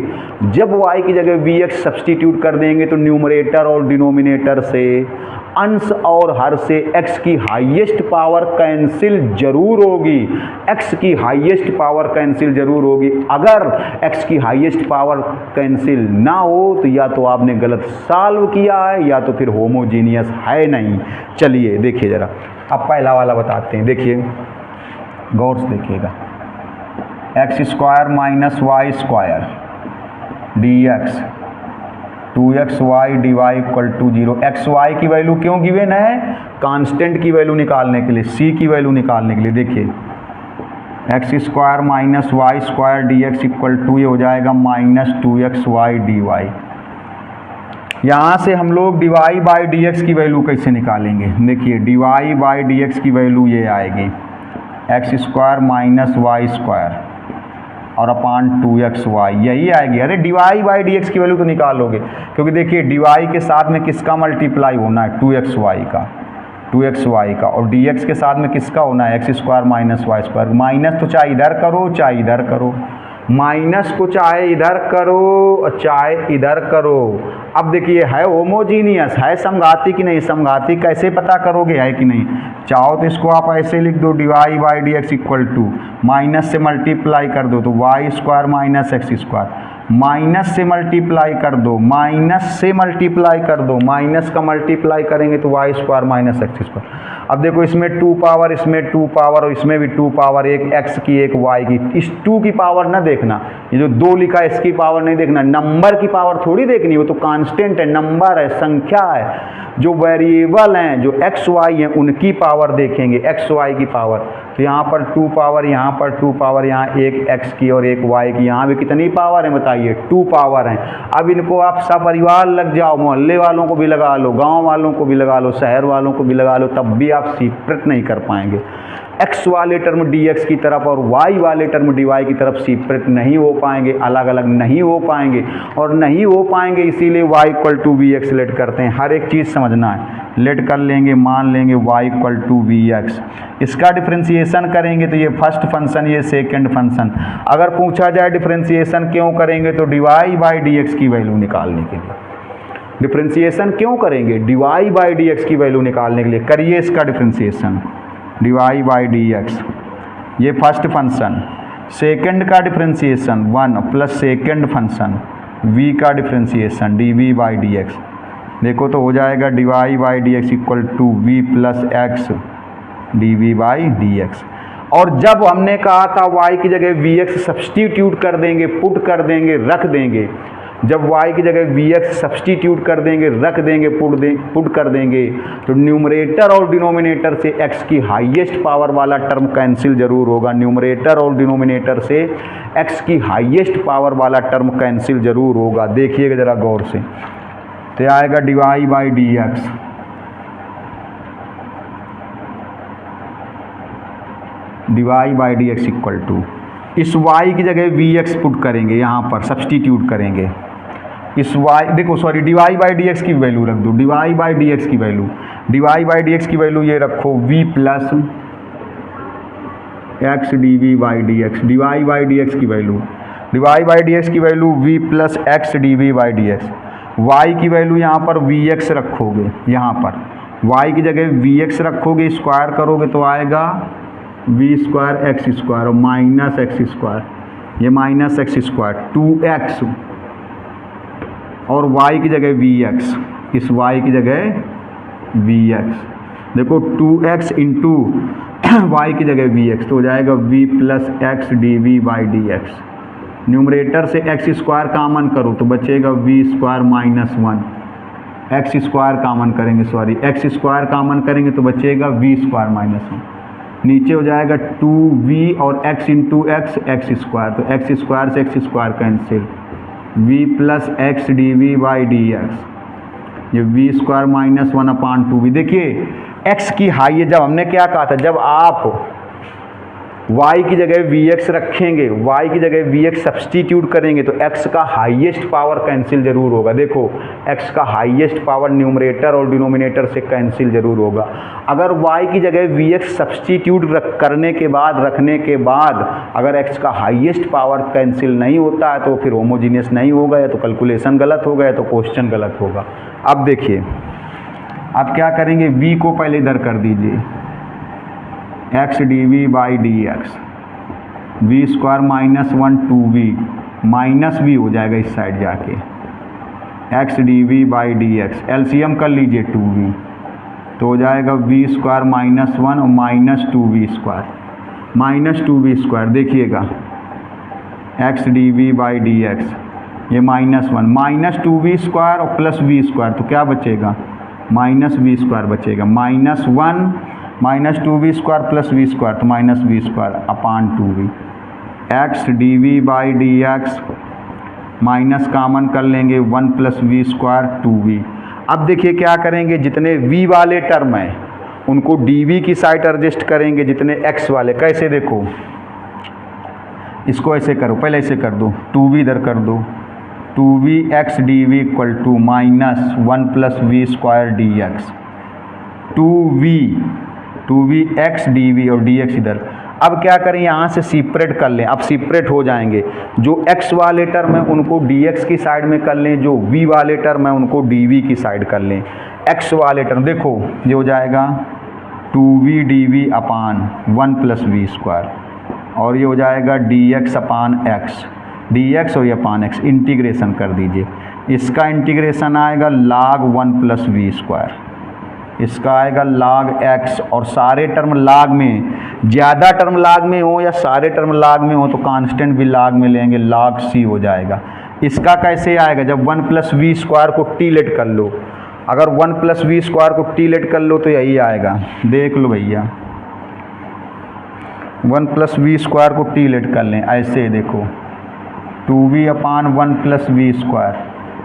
जब y की जगह vx सब्सटीट्यूट कर देंगे तो न्यूमरेटर और डिनोमिनेटर से, अंश और हर से x की हाईएस्ट पावर कैंसिल जरूर होगी। x की हाईएस्ट पावर कैंसिल जरूर होगी। अगर x की हाईएस्ट पावर कैंसिल ना हो तो या तो आपने गलत सॉल्व किया है या तो फिर होमोजीनियस है नहीं। चलिए देखिए ज़रा, अब पहला वाला बताते हैं। देखिए गौर से देखिएगा, x square minus y square dx 2xy dy equal to 0। X y की वैल्यू क्यों गिवन है? कांस्टेंट की वैल्यू निकालने के लिए, c की वैल्यू निकालने के लिए। देखिए x square minus y square dx equal to, ये हो जाएगा माइनस 2xy dy। यहाँ से हम लोग dy बाई dx की वैल्यू कैसे निकालेंगे? देखिए dy बाई dx की वैल्यू ये आएगी, x square minus y square और अपान 2xy, यही आएगी। अरे dy बाई dx की वैल्यू तो निकालोगे, क्योंकि देखिए dy के साथ में किसका मल्टीप्लाई होना है? 2xy का, और dx के साथ में किसका होना है? X square minus y square. Minus तो चाहे इधर करो चाहे इधर करो, माइनस को चाहे इधर करो चाहे इधर करो। अब देखिए है होमोजीनियस, है समघाती कि नहीं? समघाती कैसे पता करोगे है कि नहीं? चाहो तो इसको आप ऐसे लिख दो, dy by dx equal to, minus से मल्टीप्लाई कर दो तो y square minus x square, minus से मल्टीप्लाई कर दो, माइनस से मल्टीप्लाई कर दो, माइनस का मल्टीप्लाई करेंगे तो y square minus x square. अब देखो इसमें 2 पावर, इसमें 2 पावर और इसमें भी 2 पावर, एक x की एक y की। इस 2 की पावर ना देखना, ये जो 2 लिखा है इसकी पावर नहीं देखना, नंबर की पावर थोड़ी देखनी, वो तो कांस्टेंट है, नंबर है, संख्या है। जो वेरिएबल हैं, जो x y हैं, उनकी पावर देखेंगे, x y की पावर। तो यहाँ पर 2 पावर, यहाँ पर 2 पावर, यहाँ एक x की और एक y की, यहाँ भी कितनी पावर है बताइए? 2 पावर हैं। अब इनको आप सपरिवार लग जाओ, मोहल्ले वालों को भी लगा लो, गांव वालों को भी लगा लो, शहर वालों को भी लगा लो, तब भी आप सेपरेट नहीं कर पाएंगे। x वाले टर्म dx की तरफ और y वाले टर्म dy की तरफ सेपरेट नहीं हो पाएंगे, अलग अलग नहीं हो पाएंगे, और नहीं हो पाएंगे इसीलिए y equal to vx let करते हैं। हर एक चीज़ समझना है, लेट कर लेंगे, मान लेंगे y इक्वल टू vx। इसका डिफ्रेंशिएशन करेंगे तो ये फर्स्ट फंक्शन, ये सेकंड फंक्शन। अगर पूछा जाए डिफ्रेंशिएशन क्यों करेंगे तो dy बाई dx की वैल्यू निकालने के लिए। डिफ्रेंशिएशन क्यों करेंगे? dy बाई dx की वैल्यू निकालने के लिए। करिए इसका डिफ्रेंशिएशन, dy बाई dx, ये फर्स्ट फंक्शन, सेकंड का differentiation 1 plus second function v का डिफ्रेंशिएशन dv बाई dx। देखो तो हो जाएगा dy by dx equal to v plus x dv by dx। और जब हमने कहा था y की जगह vx सब्सटीट्यूट कर देंगे, पुट कर देंगे, रख देंगे, जब y की जगह vx सब्सटीट्यूट कर देंगे, रख देंगे, पुट कर देंगे, तो न्यूमरेटर और डिनोमिनेटर से x की हाईएस्ट पावर वाला टर्म कैंसिल जरूर होगा। न्यूमरेटर और डिनोमिनेटर से x की हाईएस्ट पावर वाला टर्म कैंसिल जरूर होगा। देखिएगा ज़रा गौर से, तो आएगा dy by dx, dy by dx equal to, इस y की जगह vx पुट करेंगे, यहाँ पर सब्सटीट्यूट करेंगे, इस y, देखो सॉरी, dy बाई dx की वैल्यू रख दो, dy बाई dx की वैल्यू, dy बाई dx की वैल्यू ये रखो v plus x d v by d x, d y by d x की value, d y by d x की value v plus x d v by d x. Y की value यहाँ पर we x रखोगे, यहाँ पर Y की जगह वी एक्स रखोगे, स्क्वायर करोगे तो आएगा वी स्क्वायर एक्स स्क्वायर और माइनस एक्स स्क्वायर, ये माइनस एक्स स्क्वायर 2x और y की जगह वी एक्स, इस y की जगह वी एक्स, देखो 2x इंटू वाई की जगह वी एक्स तो हो जाएगा v plus x d v by d x. Numerator से एक्स स्क्वायर कामन करो तो बचेगा v square minus 1, x square common करेंगे, सॉरी एक्स स्क्वायर कामन करेंगे तो बचेगा वी स्क्वायर माइनस 1। नीचे हो जाएगा 2v और x into x x square, तो एक्स स्क्वायर से x square cancel, v plus x d v by d x, ये वी स्क्वायर माइनस 1/2v। देखिए x की हाई है, जब हमने क्या कहा था, जब आप y की जगह वी एक्स रखेंगे, y की जगह वी एक्स सब्सटीट्यूट करेंगे तो x का हाईएस्ट पावर कैंसिल जरूर होगा। देखो x का हाईएस्ट पावर न्यूमरेटर और डिनोमिनेटर से कैंसिल जरूर होगा। अगर y की जगह वी एक्स सब्सटीट्यूट रखने के बाद अगर x का हाईएस्ट पावर कैंसिल नहीं होता है तो फिर होमोजीनियस नहीं होगा, या तो कैलकुलेशन गलत होगा या तो क्वेश्चन गलत होगा। अब देखिए आप क्या करेंगे, v को पहले इधर कर दीजिए, x d v by d x, v square minus 1 2v, minus v हो जाएगा इस साइड जाके, x d v by d x, LCM कर लीजिए 2v तो हो जाएगा वी स्क्वायर माइनस 1 और minus 2v square, minus 2v square. देखिएगा x d v by d x, ये माइनस 1 माइनस 2v स्क्वायर और प्लस v स्क्वायर, तो क्या बचेगा माइनस v स्क्वायर बचेगा, minus 1 minus 2v square plus v square तो minus v square upon 2v, x d v by d x minus common कर लेंगे 1 plus v square 2v। अब देखिए क्या करेंगे, जितने v वाले टर्म हैं उनको dv की साइड एडजस्ट करेंगे, जितने x वाले, कैसे देखो इसको ऐसे करो, पहले ऐसे कर दो, 2v इधर कर दो, 2v x d v equal to minus 1 plus v square d x, 2v x d v और डी एक्स इधर। अब क्या करें, यहाँ से सेपरेट कर लें, अब सेपरेट हो जाएंगे, जो x वाले टर्म है उनको dx की साइड में कर लें, जो v वाले टर्म है उनको dv की साइड कर लें। x वाले टर्म देखो ये हो जाएगा 2v dv अपान 1 प्लस v स्क्वायर, और ये हो जाएगा dx अपान x, dx और ये अपान x, इंटीग्रेशन कर दीजिए। इसका इंटीग्रेशन आएगा log 1 प्लस v स्क्वायर, इसका आएगा log x, और सारे टर्म log में, ज़्यादा टर्म log में हो या सारे टर्म log में हो तो कांस्टेंट भी log में लेंगे, log c हो जाएगा। इसका कैसे आएगा, जब 1 प्लस v स्क्वायर को टी लेट कर लो, अगर 1 प्लस v स्क्वायर को टी लेट कर लो तो यही आएगा, देख लो भैया 1 प्लस v स्क्वायर को टी लेट कर लें, ऐसे देखो 2v अपान 1 प्लस v स्क्वायर,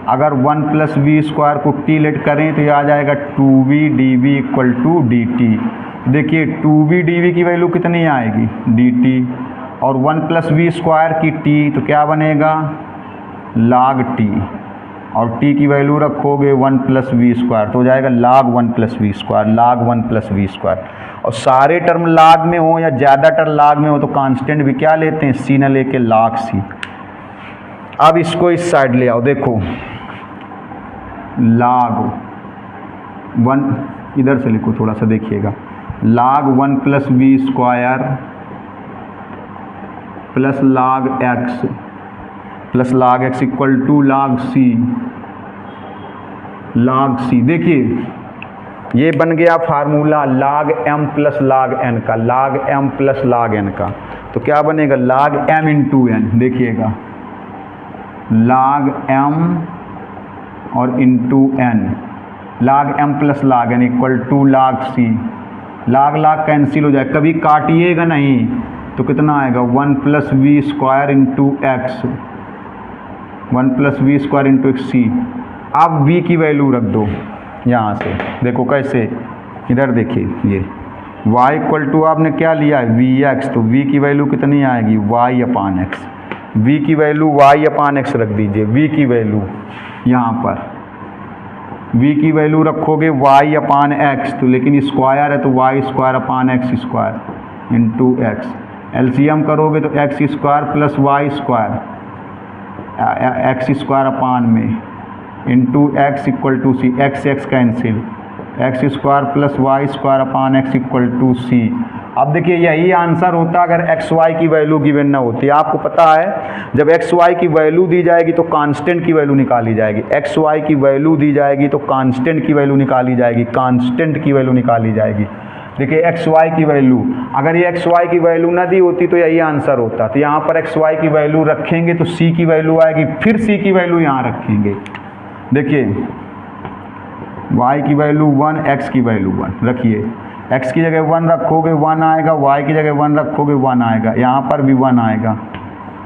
अगर 1 प्लस v स्क्वायर को टी लेट करें तो ये आ जाएगा 2v dv equal to dt। देखिए 2v dv की वैल्यू कितनी आएगी dt, और 1 प्लस v स्क्वायर की t तो क्या बनेगा log t, और t की वैल्यू रखोगे 1 प्लस v स्क्वायर तो हो जाएगा log 1 plus v square, log 1 plus v square. और सारे टर्म log में हो या ज़्यादा टर्म log में हो तो कांस्टेंट भी क्या लेते हैं, c न लेके log c। अब इसको इस साइड ले आओ, देखो log 1 इधर से लिखो, थोड़ा सा देखिएगा, log 1 plus v square plus log x equal to log c। देखिए ये बन गया फार्मूला log m plus log n का, log m plus log n का, तो क्या बनेगा log m इंटू n, देखिएगा log m और into n, log m plus log n equal to log c, log cancel हो जाए, कभी काटिएगा नहीं तो कितना आएगा 1 plus v square into x, 1 plus v square into x c। अब v की वैल्यू रख दो यहाँ से, देखो कैसे, इधर देखिए ये y इक्वल टू आपने क्या लिया है vx, तो v की वैल्यू कितनी आएगी y अपान x, v की वैल्यू y अपान x रख दीजिए, v की वैल्यू यहाँ पर v की वैल्यू रखोगे y अपान x, तो लेकिन स्क्वायर है तो y square upon x square into x, LCM करोगे तो x square plus y square, x square upon में into x equal to c, x x cancel, x square plus y square upon x equal to c. अब देखिए यही answer होता अगर x y की value given ना होती। आपको पता है जब एक्स वाई की वैल्यू दी जाएगी तो कांस्टेंट की वैल्यू निकाली जाएगी, एक्स वाई की वैल्यू दी जाएगी तो कांस्टेंट की वैल्यू निकाली जाएगी, कांस्टेंट की वैल्यू निकाली जाएगी। देखिए एक्स वाई की वैल्यू, अगर ये एक्स वाई की वैल्यू ना दी होती तो यही आंसर होता। तो यहाँ पर एक्स वाई की वैल्यू रखेंगे तो सी की वैल्यू आएगी, फिर सी की वैल्यू यहाँ रखेंगे। देखिए y की वैल्यू 1, x की वैल्यू 1 रखिए, x की जगह 1 रखोगे 1 आएगा, y की जगह 1 रखोगे 1 आएगा, यहाँ पर भी 1 आएगा।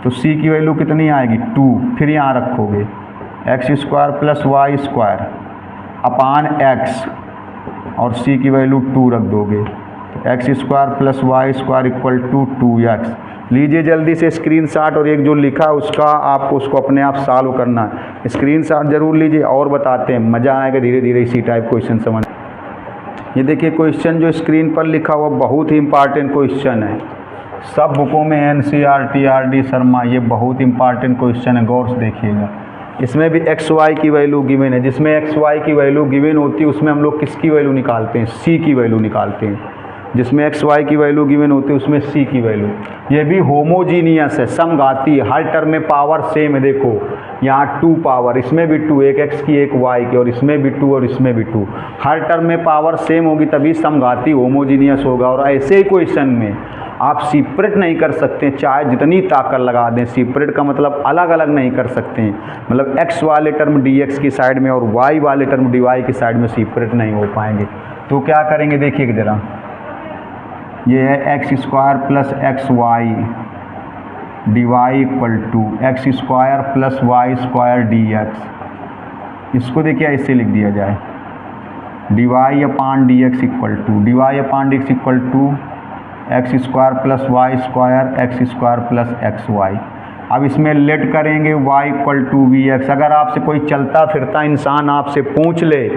तो c की वैल्यू कितनी आएगी 2, फिर यहाँ रखोगे x square plus y square upon x और c की वैल्यू 2 रख दोगे, तो x square plus y square equal to 2x। लीजिए जल्दी से स्क्रीनशॉट, और एक जो लिखा है उसका आपको उसको अपने आप सॉल्व करना है। स्क्रीनशॉट जरूर लीजिए और बताते हैं, मज़ा आएगा धीरे धीरे इसी टाइप क्वेश्चन समझ। ये देखिए क्वेश्चन जो स्क्रीन पर लिखा हुआ बहुत ही इंपॉर्टेंट क्वेश्चन है, सब बुकों में NCERT RD शर्मा, ये बहुत इंपॉर्टेंट क्वेश्चन है, गौर से देखिएगा। इसमें भी एक्स वाई की वैल्यू गिवन है, जिसमें एक्स वाई की वैल्यू गिवन होती है उसमें हम लोग किसकी वैल्यू निकालते हैं, सी की वैल्यू निकालते हैं। जिसमें एक्स वाई की वैल्यू गिवन होती है उसमें सी की वैल्यू। ये भी होमोजीनियस है, समघाती है, हर टर्म में पावर सेम है। देखो यहाँ 2 पावर, इसमें भी 2, एक एक्स की एक वाई की, और इसमें भी 2 और इसमें भी 2, हर टर्म में पावर सेम होगी तभी समघाती होमोजीनियस होगा। और ऐसे ही क्वेश्चन में आप सेपरेट नहीं कर सकते, चाहे जितनी ताकत लगा दें। सेपरेट का मतलब अलग अलग नहीं कर सकते हैं, मतलब एक्स वाले टर्म dx की साइड में और वाई वाले टर्म dy की साइड में सेपरेट नहीं हो पाएंगे। तो क्या करेंगे देखिए ज़रा, ये है x square plus x y d y equal to x square plus y square d x. इसको देखिए ऐसे लिख दिया जाए, d y upon d x equal to, d y upon d x equal to x square plus y square x square plus x y. अब इसमें let करेंगे y equal to v x. अगर आपसे कोई चलता फिरता इंसान आपसे पूछ ले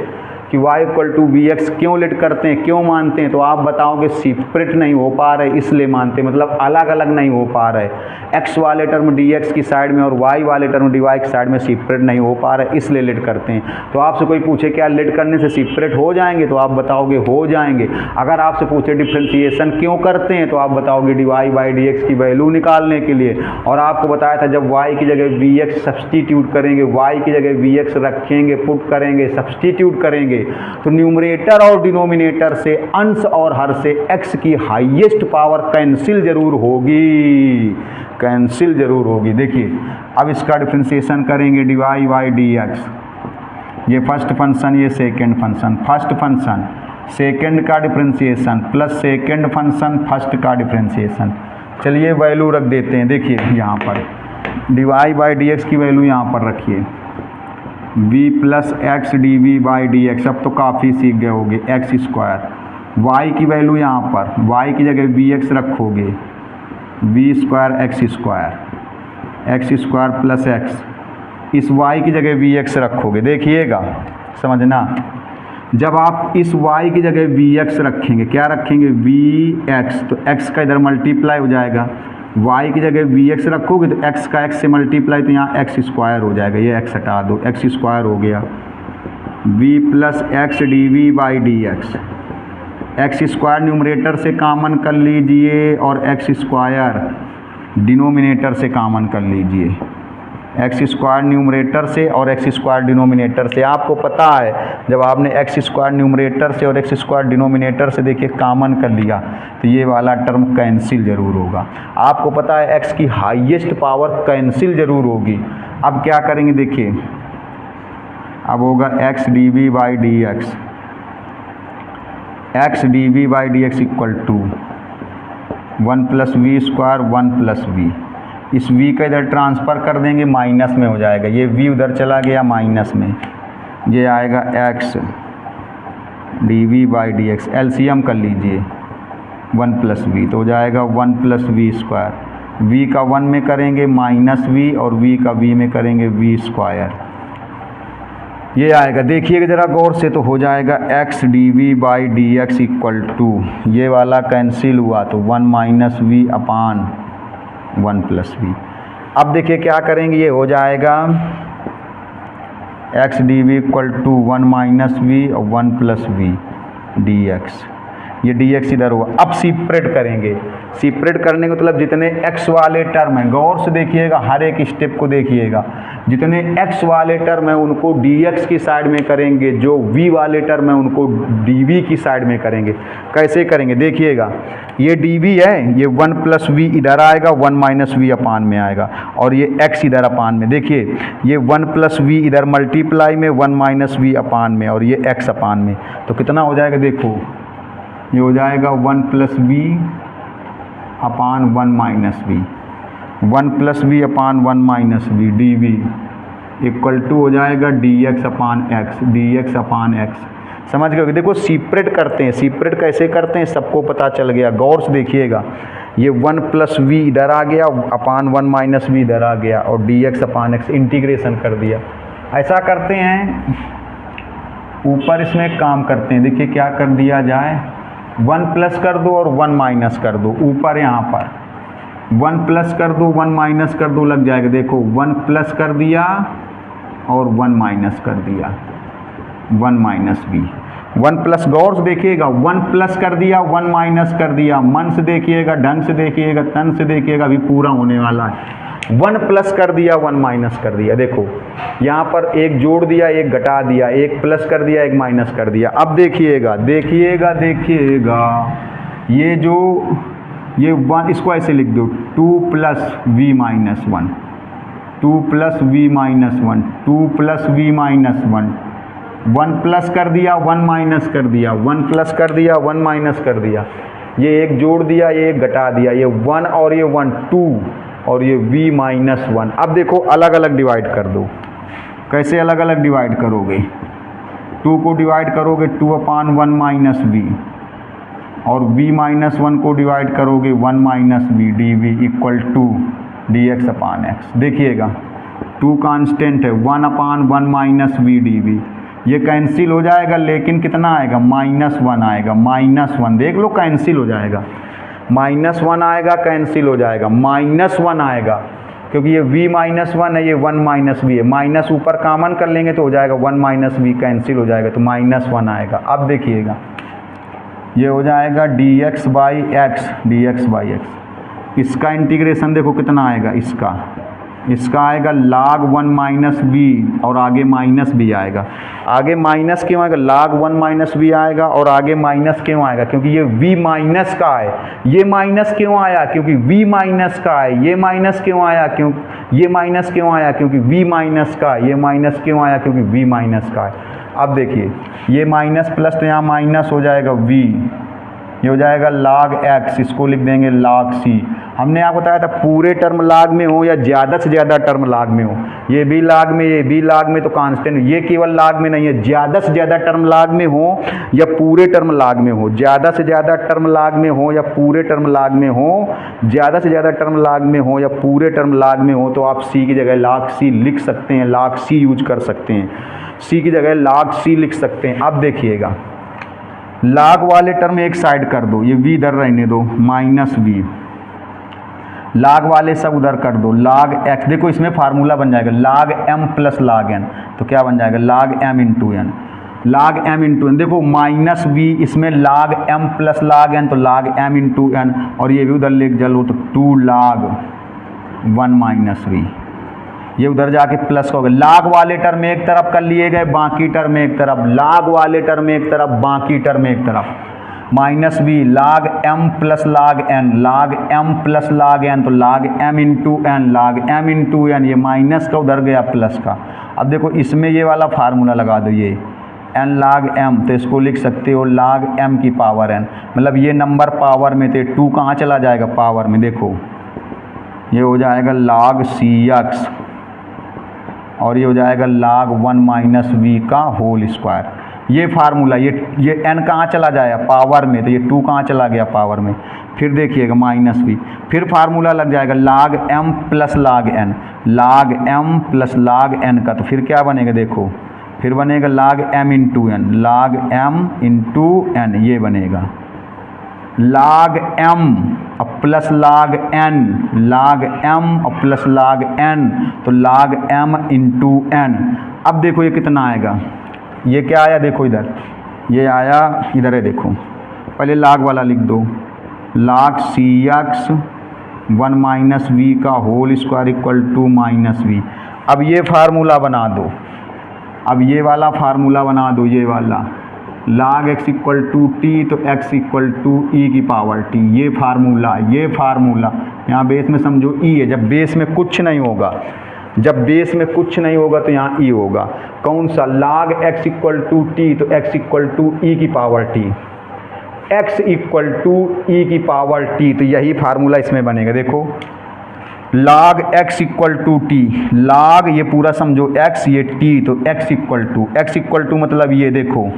कि y equal to v x क्यों लेट करते हैं, क्यों मानते हैं, तो आप बताओगे सेपरेट नहीं हो पा रहे इसलिए मानते हैं, मतलब अलग अलग नहीं हो पा रहे। x वाले टर्म dx की साइड में और y वाले टर्म dy की साइड में सेपरेट नहीं हो पा रहे इसलिए लेट करते हैं। तो आपसे कोई पूछे क्या लेट करने से सेपरेट हो जाएंगे, तो आप बताओगे हो जाएंगे। अगर आपसे पूछे डिफ्रेंशिएशन क्यों करते हैं, तो आप बताओगे dy बाई dx की वैल्यू निकालने के लिए। और आपको बताया था जब y की जगह vx सब्सटीट्यूट करेंगे, y की जगह vx रखेंगे, पुट करेंगे, सब्सटीट्यूट करेंगे, तो न्यूमरेटर और डिनोमिनेटर से अंश और हर से x की हाईएस्ट पावर कैंसिल जरूर होगी, कैंसिल जरूर होगी। देखिए अब इसका डिफरेंशिएशन करेंगे dy बाई dx, ये फर्स्ट फंक्शन ये second function, first function second का differentiation plus second function first का डिफरेंशिएशन। चलिए वैल्यू रख देते हैं। देखिए यहाँ पर dy बाई dx की वैल्यू यहाँ पर रखिए, v plus x d v by d x. अब तो काफ़ी सीख गए होगे। एक्स स्क्वायर, y की वैल्यू यहाँ पर y की जगह वी एक्स रखोगे, v square x square, x square plus x, इस y की जगह वी एक्स रखोगे। देखिएगा समझना, जब आप इस y की जगह वी एक्स रखेंगे, क्या रखेंगे वी एक्स, तो x का इधर मल्टीप्लाई हो जाएगा, y की जगह वी एक्स रखोगे तो x का x से मल्टीप्लाई, तो यहाँ एक्स स्क्वायर हो जाएगा, ये x हटा दो, एक्स स्क्वायर हो गया, v plus x d v by d x. X square numerator से कामन कर लीजिए और एक्स स्क्वायर डिनोमिनेटर से कामन कर लीजिए, एक्स स्क्वायर न्यूमरेटर से और एक्स स्क्वायर डिनोमिनेटर से। आपको पता है जब आपने एक्स स्क्वायर न्यूमरेटर से और एक्स स्क्वायर डिनोमिनेटर से देखिए कामन कर लिया तो ये वाला टर्म कैंसिल जरूर होगा। आपको पता है एक्स की हाईएस्ट पावर कैंसिल जरूर होगी। अब क्या करेंगे देखिए, अब होगा x d v by d x, x d v by d x equal to 1 plus v square 1 plus v. इस v का इधर ट्रांसफ़र कर देंगे, माइनस में हो जाएगा, ये v उधर चला गया माइनस में, ये आएगा x d v by d x. LCM कर लीजिए 1 प्लस वी, तो हो जाएगा 1 प्लस वी स्क्वायर। v का 1 में करेंगे माइनस v और v का v में करेंगे v स्क्वायर। ये आएगा, देखिएगा ज़रा गौर से, तो हो जाएगा x dv by d x equal to, ये वाला कैंसिल हुआ तो 1 minus v upon 1 plus v. अब देखिए क्या करेंगे, ये हो जाएगा x dv equal to 1 minus v और 1 प्लस वी डी एक्स, ये dx इधर हुआ। अब सेपरेट करेंगे, सेपरेट करने का मतलब जितने x वाले टर्म हैं, गौर से देखिएगा, हर एक स्टेप को देखिएगा, जितने x वाले टर्म हैं उनको dx की साइड में करेंगे, जो v वाले टर्म हैं उनको dv की साइड में करेंगे। कैसे करेंगे देखिएगा, ये dv है, ये 1 प्लस वी इधर आएगा, 1 माइनस वी अपान में आएगा, और ये x इधर अपान में, देखिए ये 1 प्लस वी इधर मल्टीप्लाई में 1 माइनस वी अपान में, और ये x अपान में, तो कितना हो जाएगा देखो, ये हो जाएगा 1 plus v upon 1 minus v, 1 plus v upon 1 minus v d v equal to हो जाएगा d x upon x, d x upon x. समझ गए? देखो सेपरेट करते हैं, सेपरेट कैसे करते हैं सबको पता चल गया, गौर से देखिएगा, ये 1 प्लस वी इधर आ गया अपान 1 माइनस वी इधर आ गया, और d x upon x integration कर दिया। ऐसा करते हैं, ऊपर इसमें काम करते हैं, देखिए क्या कर दिया जाए, 1 प्लस कर दो और 1 माइनस कर दो, ऊपर यहाँ पर 1 प्लस कर दो 1 माइनस कर दो, लग जाएगा, देखो 1 प्लस कर दिया और 1 माइनस कर दिया, 1 माइनस वी, 1 प्लस, गौर से देखिएगा, 1 प्लस कर दिया 1 माइनस कर दिया, मन से देखिएगा, ढंग से देखिएगा, तन से देखिएगा, अभी पूरा होने वाला है। 1 प्लस कर दिया 1 माइनस कर दिया, देखो यहाँ पर एक जोड़ दिया एक घटा दिया, एक प्लस कर दिया एक माइनस कर दिया। अब देखिएगा देखिएगा देखिएगा, ये जो ये 1, इसको ऐसे लिख दो, 2 plus v minus 1, 2 plus v minus 1, 2 plus v minus 1, 1 plus कर दिया 1 माइनस कर दिया, 1 प्लस कर दिया 1 माइनस कर दिया, ये एक जोड़ दिया ये एक घटा दिया, ये 1 और ये 1 2 और ये v माइनस 1। अब देखो अलग अलग डिवाइड कर दो, कैसे अलग अलग डिवाइड करोगे, 2 को डिवाइड करोगे 2 अपान 1 माइनस वी, और v माइनस 1 को डिवाइड करोगे 1 minus v d v equal to d x upon x. देखिएगा 2 कांस्टेंट है, 1 upon 1 minus v d v, ये कैंसिल हो जाएगा, लेकिन कितना आएगा -1 आएगा, -1, देख लो कैंसिल हो जाएगा, -1 आएगा कैंसिल हो जाएगा, -1 आएगा, क्योंकि ये v माइनस 1 है, ये 1 माइनस वी है, माइनस ऊपर कॉमन कर लेंगे तो हो जाएगा 1 माइनस वी, कैंसिल हो जाएगा तो -1 आएगा। अब देखिएगा ये हो जाएगा d x by x, d x by x, इसका इंटीग्रेशन देखो कितना आएगा, इसका आएगा log 1 माइनस बी, और आगे माइनस भी आएगा, आगे माइनस क्यों आएगा, log 1 माइनस बी आएगा, और आगे माइनस क्यों आएगा, क्योंकि ये v माइनस का है, ये माइनस क्यों आया, क्योंकि v माइनस का है, ये माइनस क्यों आया, क्यों ये माइनस क्यों आया, क्योंकि v माइनस का, ये माइनस क्यों आया, क्योंकि v माइनस का है। अब देखिए ये माइनस प्लस तो यहाँ माइनस हो जाएगा v, ये हो जाएगा log x, इसको लिख देंगे log c। हमने आपको बताया था पूरे टर्म log में हो या ज़्यादा से ज़्यादा टर्म log में हो, ये भी log में ये भी log में तो कांस्टेंट, ये केवल log में नहीं है, ज़्यादा से ज़्यादा टर्म log में हो या पूरे टर्म log में हो, ज़्यादा से ज़्यादा टर्म log में हो या पूरे टर्म log में हो, ज़्यादा से ज़्यादा टर्म log में हो या पूरे टर्म log में हो, तो आप c की जगह log c लिख सकते हैं, log c यूज कर सकते हैं, c की जगह log c लिख सकते हैं। अब देखिएगा log वाले टर्म एक साइड कर दो, ये v इधर रहने दो, माइनस वी, log वाले सब उधर कर दो, log x, देखो इसमें फार्मूला बन जाएगा log m plus log n, तो क्या बन जाएगा log m into n, log m into n, देखो माइनस वी, इसमें log m plus log n, तो log m इंटू n, और ये भी उधर लेके चलो तो 2 log 1 माइनस वी, ये उधर जाके प्लस हो गया, log वाले टर्म एक तरफ कर लिए गए, बाकी टर्म एक तरफ, log वाले टर्म एक तरफ, बाकी टर्म एक तरफ, minus b log m plus log n, log m plus log n, तो log m into n, log m into n, ये माइनस का उधर गया प्लस का। अब देखो इसमें ये वाला फार्मूला लगा दो, ये n log m, तो इसको लिख सकते हो log m की पावर n, मतलब ये नंबर पावर में थे, 2 कहाँ चला जाएगा पावर में, देखो ये हो जाएगा log cx, और ये हो जाएगा log 1 माइनस वी का होल स्क्वायर। ये फार्मूला, ये n कहाँ चला जाएगा पावर में, तो ये 2 कहाँ चला गया पावर में, फिर देखिएगा माइनस वी, फिर फार्मूला लग जाएगा log m plus log n, log m plus log n का, तो फिर क्या बनेगा देखो फिर बनेगा log m into n, log m into n, ये बनेगा log m और plus log n, log m और प्लस log n, तो log m इंटू एन। अब देखो ये कितना आएगा, ये क्या आया देखो इधर, ये आया इधर है देखो, पहले log वाला लिख दो, log cx 1 माइनस वी का whole square equal to minus v. अब ये फार्मूला बना दो, अब ये वाला फार्मूला बना दो, ये वाला log x equal to t, तो x इक्वल टू ई की पावर टी, ये फार्मूला यहाँ बेस में समझो e है। जब बेस में कुछ नहीं होगा, जब बेस में कुछ नहीं होगा तो यहाँ e होगा। कौन सा, log x equal to t, तो x इक्वल टू ई की power t, x equal to e की पावर टी, तो यही फार्मूला इसमें बनेगा। देखो log x equal to t, log ये पूरा समझो x, ये t, तो x इक्वल टू मतलब ये देखो,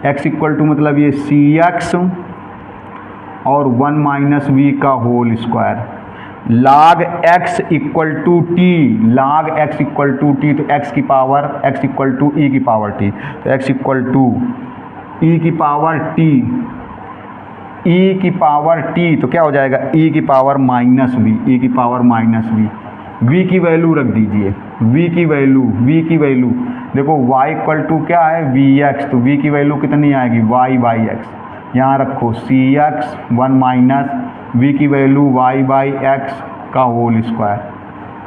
x इक्वल टू मतलब ये cx और 1 माइनस वी का whole square, log x equal to t, log x equal to t, तो x की power x equal to e की पावर टी, तो x इक्वल टू ई की पावर टी, e की पावर t, तो क्या हो जाएगा e की पावर माइनस वी, e की पावर माइनस वी। v की वैल्यू रख दीजिए, v की वैल्यू देखो y इक्वल टू क्या है vx, तो v की वैल्यू कितनी आएगी y बाई एक्स, यहाँ रखो cx 1 माइनस v की वैल्यू y बाई एक्स का होल स्क्वायर,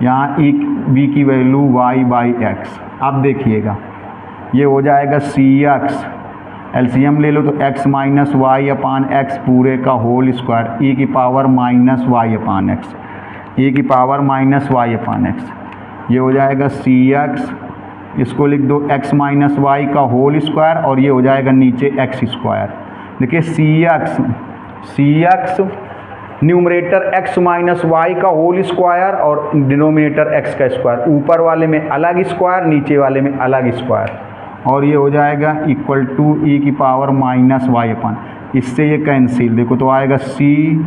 यहाँ v की वैल्यू y बाई एक्स। अब देखिएगा ये हो जाएगा cx, एलसीएम ले लो तो x minus y upon x पूरे का होल स्क्वायर, e की power minus y upon x, e की power minus y upon x, ये हो जाएगा cx, इसको लिख दो x माइनस वाई का होल स्क्वायर, और ये हो जाएगा नीचे x स्क्वायर। देखिए cx numerator x minus y का होल स्क्वायर और डिनोमिनेटर x का स्क्वायर, ऊपर वाले में अलग स्क्वायर, नीचे वाले में अलग स्क्वायर, और ये हो जाएगा इक्वल टू ई की पावर माइनस वाई अपान, इससे ये कैंसिल, देखो तो आएगा सी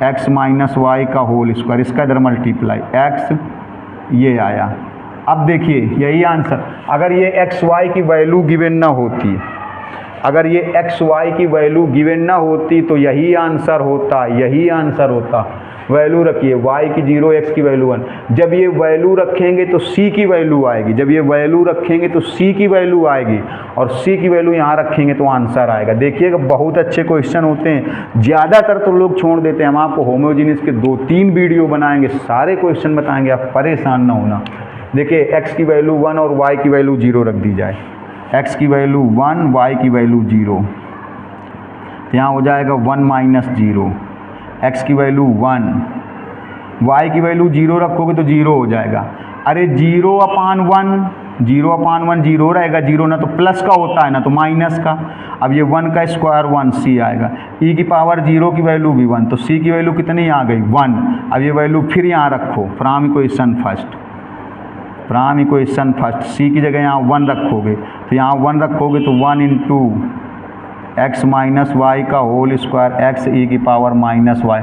एक्स माइनस वाई का होल स्क्वायर, इसका इधर मल्टीप्लाई एक्स, ये आया। अब देखिए यही आंसर, अगर ये एक्स वाई की वैल्यू गिवन ना होती, अगर ये एक्स वाई की वैल्यू गिवन ना होती तो यही आंसर होता, वैल्यू रखिए y की 0, x की वैल्यू 1, जब ये वैल्यू रखेंगे तो c की वैल्यू आएगी, जब ये वैल्यू रखेंगे तो c की वैल्यू आएगी, और c की वैल्यू यहाँ रखेंगे तो आंसर आएगा। देखिएगा बहुत अच्छे क्वेश्चन होते हैं, ज़्यादातर तो लोग छोड़ देते हैं। हम आपको होमोजीनियस के 2-3 वीडियो बनाएंगे, सारे क्वेश्चन बताएंगे, आप परेशान ना होना। देखिए x की वैल्यू 1 और y की वैल्यू 0 रख दी जाए, x की वैल्यू 1, y की वैल्यू 0, यहाँ हो जाएगा 1 माइनस 0, x की वैल्यू 1, y की वैल्यू 0 रखोगे तो 0 हो जाएगा। अरे 0 अपान 1 0 रहेगा, 0 ना तो प्लस का होता है ना तो माइनस का। अब ये 1 का स्क्वायर 1 c आएगा, e की पावर 0 की वैल्यू भी 1, तो c की वैल्यू कितनी आ गई 1। अब ये वैल्यू फिर यहाँ रखो, फ्रॉम इक्वेशन फर्स्ट c की जगह यहाँ 1 रखोगे, तो यहाँ 1 रखोगे तो 1 इंटू एक्स माइनस वाई का होल स्क्वायर, एक्स ई की पावर माइनस वाई।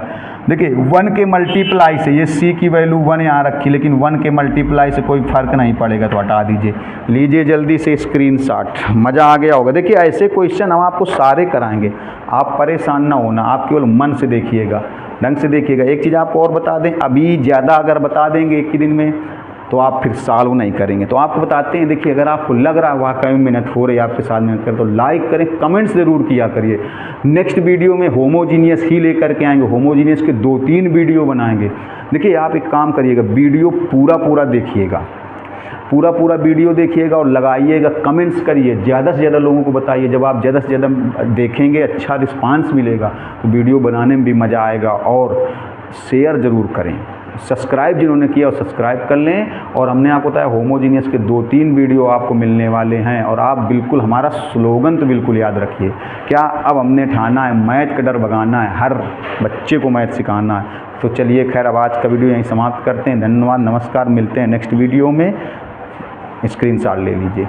देखिए 1 के मल्टीप्लाई से, ये c की वैल्यू 1 यहाँ रखी, लेकिन 1 के मल्टीप्लाई से कोई फ़र्क नहीं पड़ेगा, तो हटा दीजिए। लीजिए जल्दी से स्क्रीनशॉट, मज़ा आ गया होगा। देखिए ऐसे क्वेश्चन हम आपको सारे कराएंगे, आप परेशान ना होना, आप केवल मन से देखिएगा, ढंग से देखिएगा। एक चीज़ आपको और बता दें, अभी ज़्यादा अगर बता देंगे एक ही दिन में तो आप फिर सॉल्व नहीं करेंगे, तो आपको बताते हैं। देखिए अगर आपको लग रहा है वाकई में मेहनत हो रही है, आपके साथ मेहनत करें तो लाइक करें, कमेंट्स ज़रूर किया करिए। नेक्स्ट वीडियो में होमोजीनियस ही लेकर के आएंगे, होमोजीनियस के 2-3 वीडियो बनाएंगे। देखिए आप एक काम करिएगा, वीडियो पूरा देखिएगा, पूरा वीडियो देखिएगा और लगाइएगा, कमेंट्स करिए, ज़्यादा से ज़्यादा लोगों को बताइए। जब आप ज़्यादा से ज़्यादा देखेंगे, अच्छा रिस्पांस मिलेगा, तो वीडियो बनाने में भी मज़ा आएगा। और शेयर ज़रूर करें, सब्सक्राइब जिन्होंने किया और सब्सक्राइब कर लें। और हमने आपको बताया होमोजीनियस के 2-3 वीडियो आपको मिलने वाले हैं। और आप बिल्कुल हमारा स्लोगन तो बिल्कुल याद रखिए, क्या अब हमने ठाना है मैथ का डर भगाना है, हर बच्चे को मैथ सिखाना है। तो चलिए खैर, अब आज का वीडियो यहीं समाप्त करते हैं। धन्यवाद, नमस्कार, मिलते हैं नेक्स्ट वीडियो में। स्क्रीनशॉट ले लीजिए।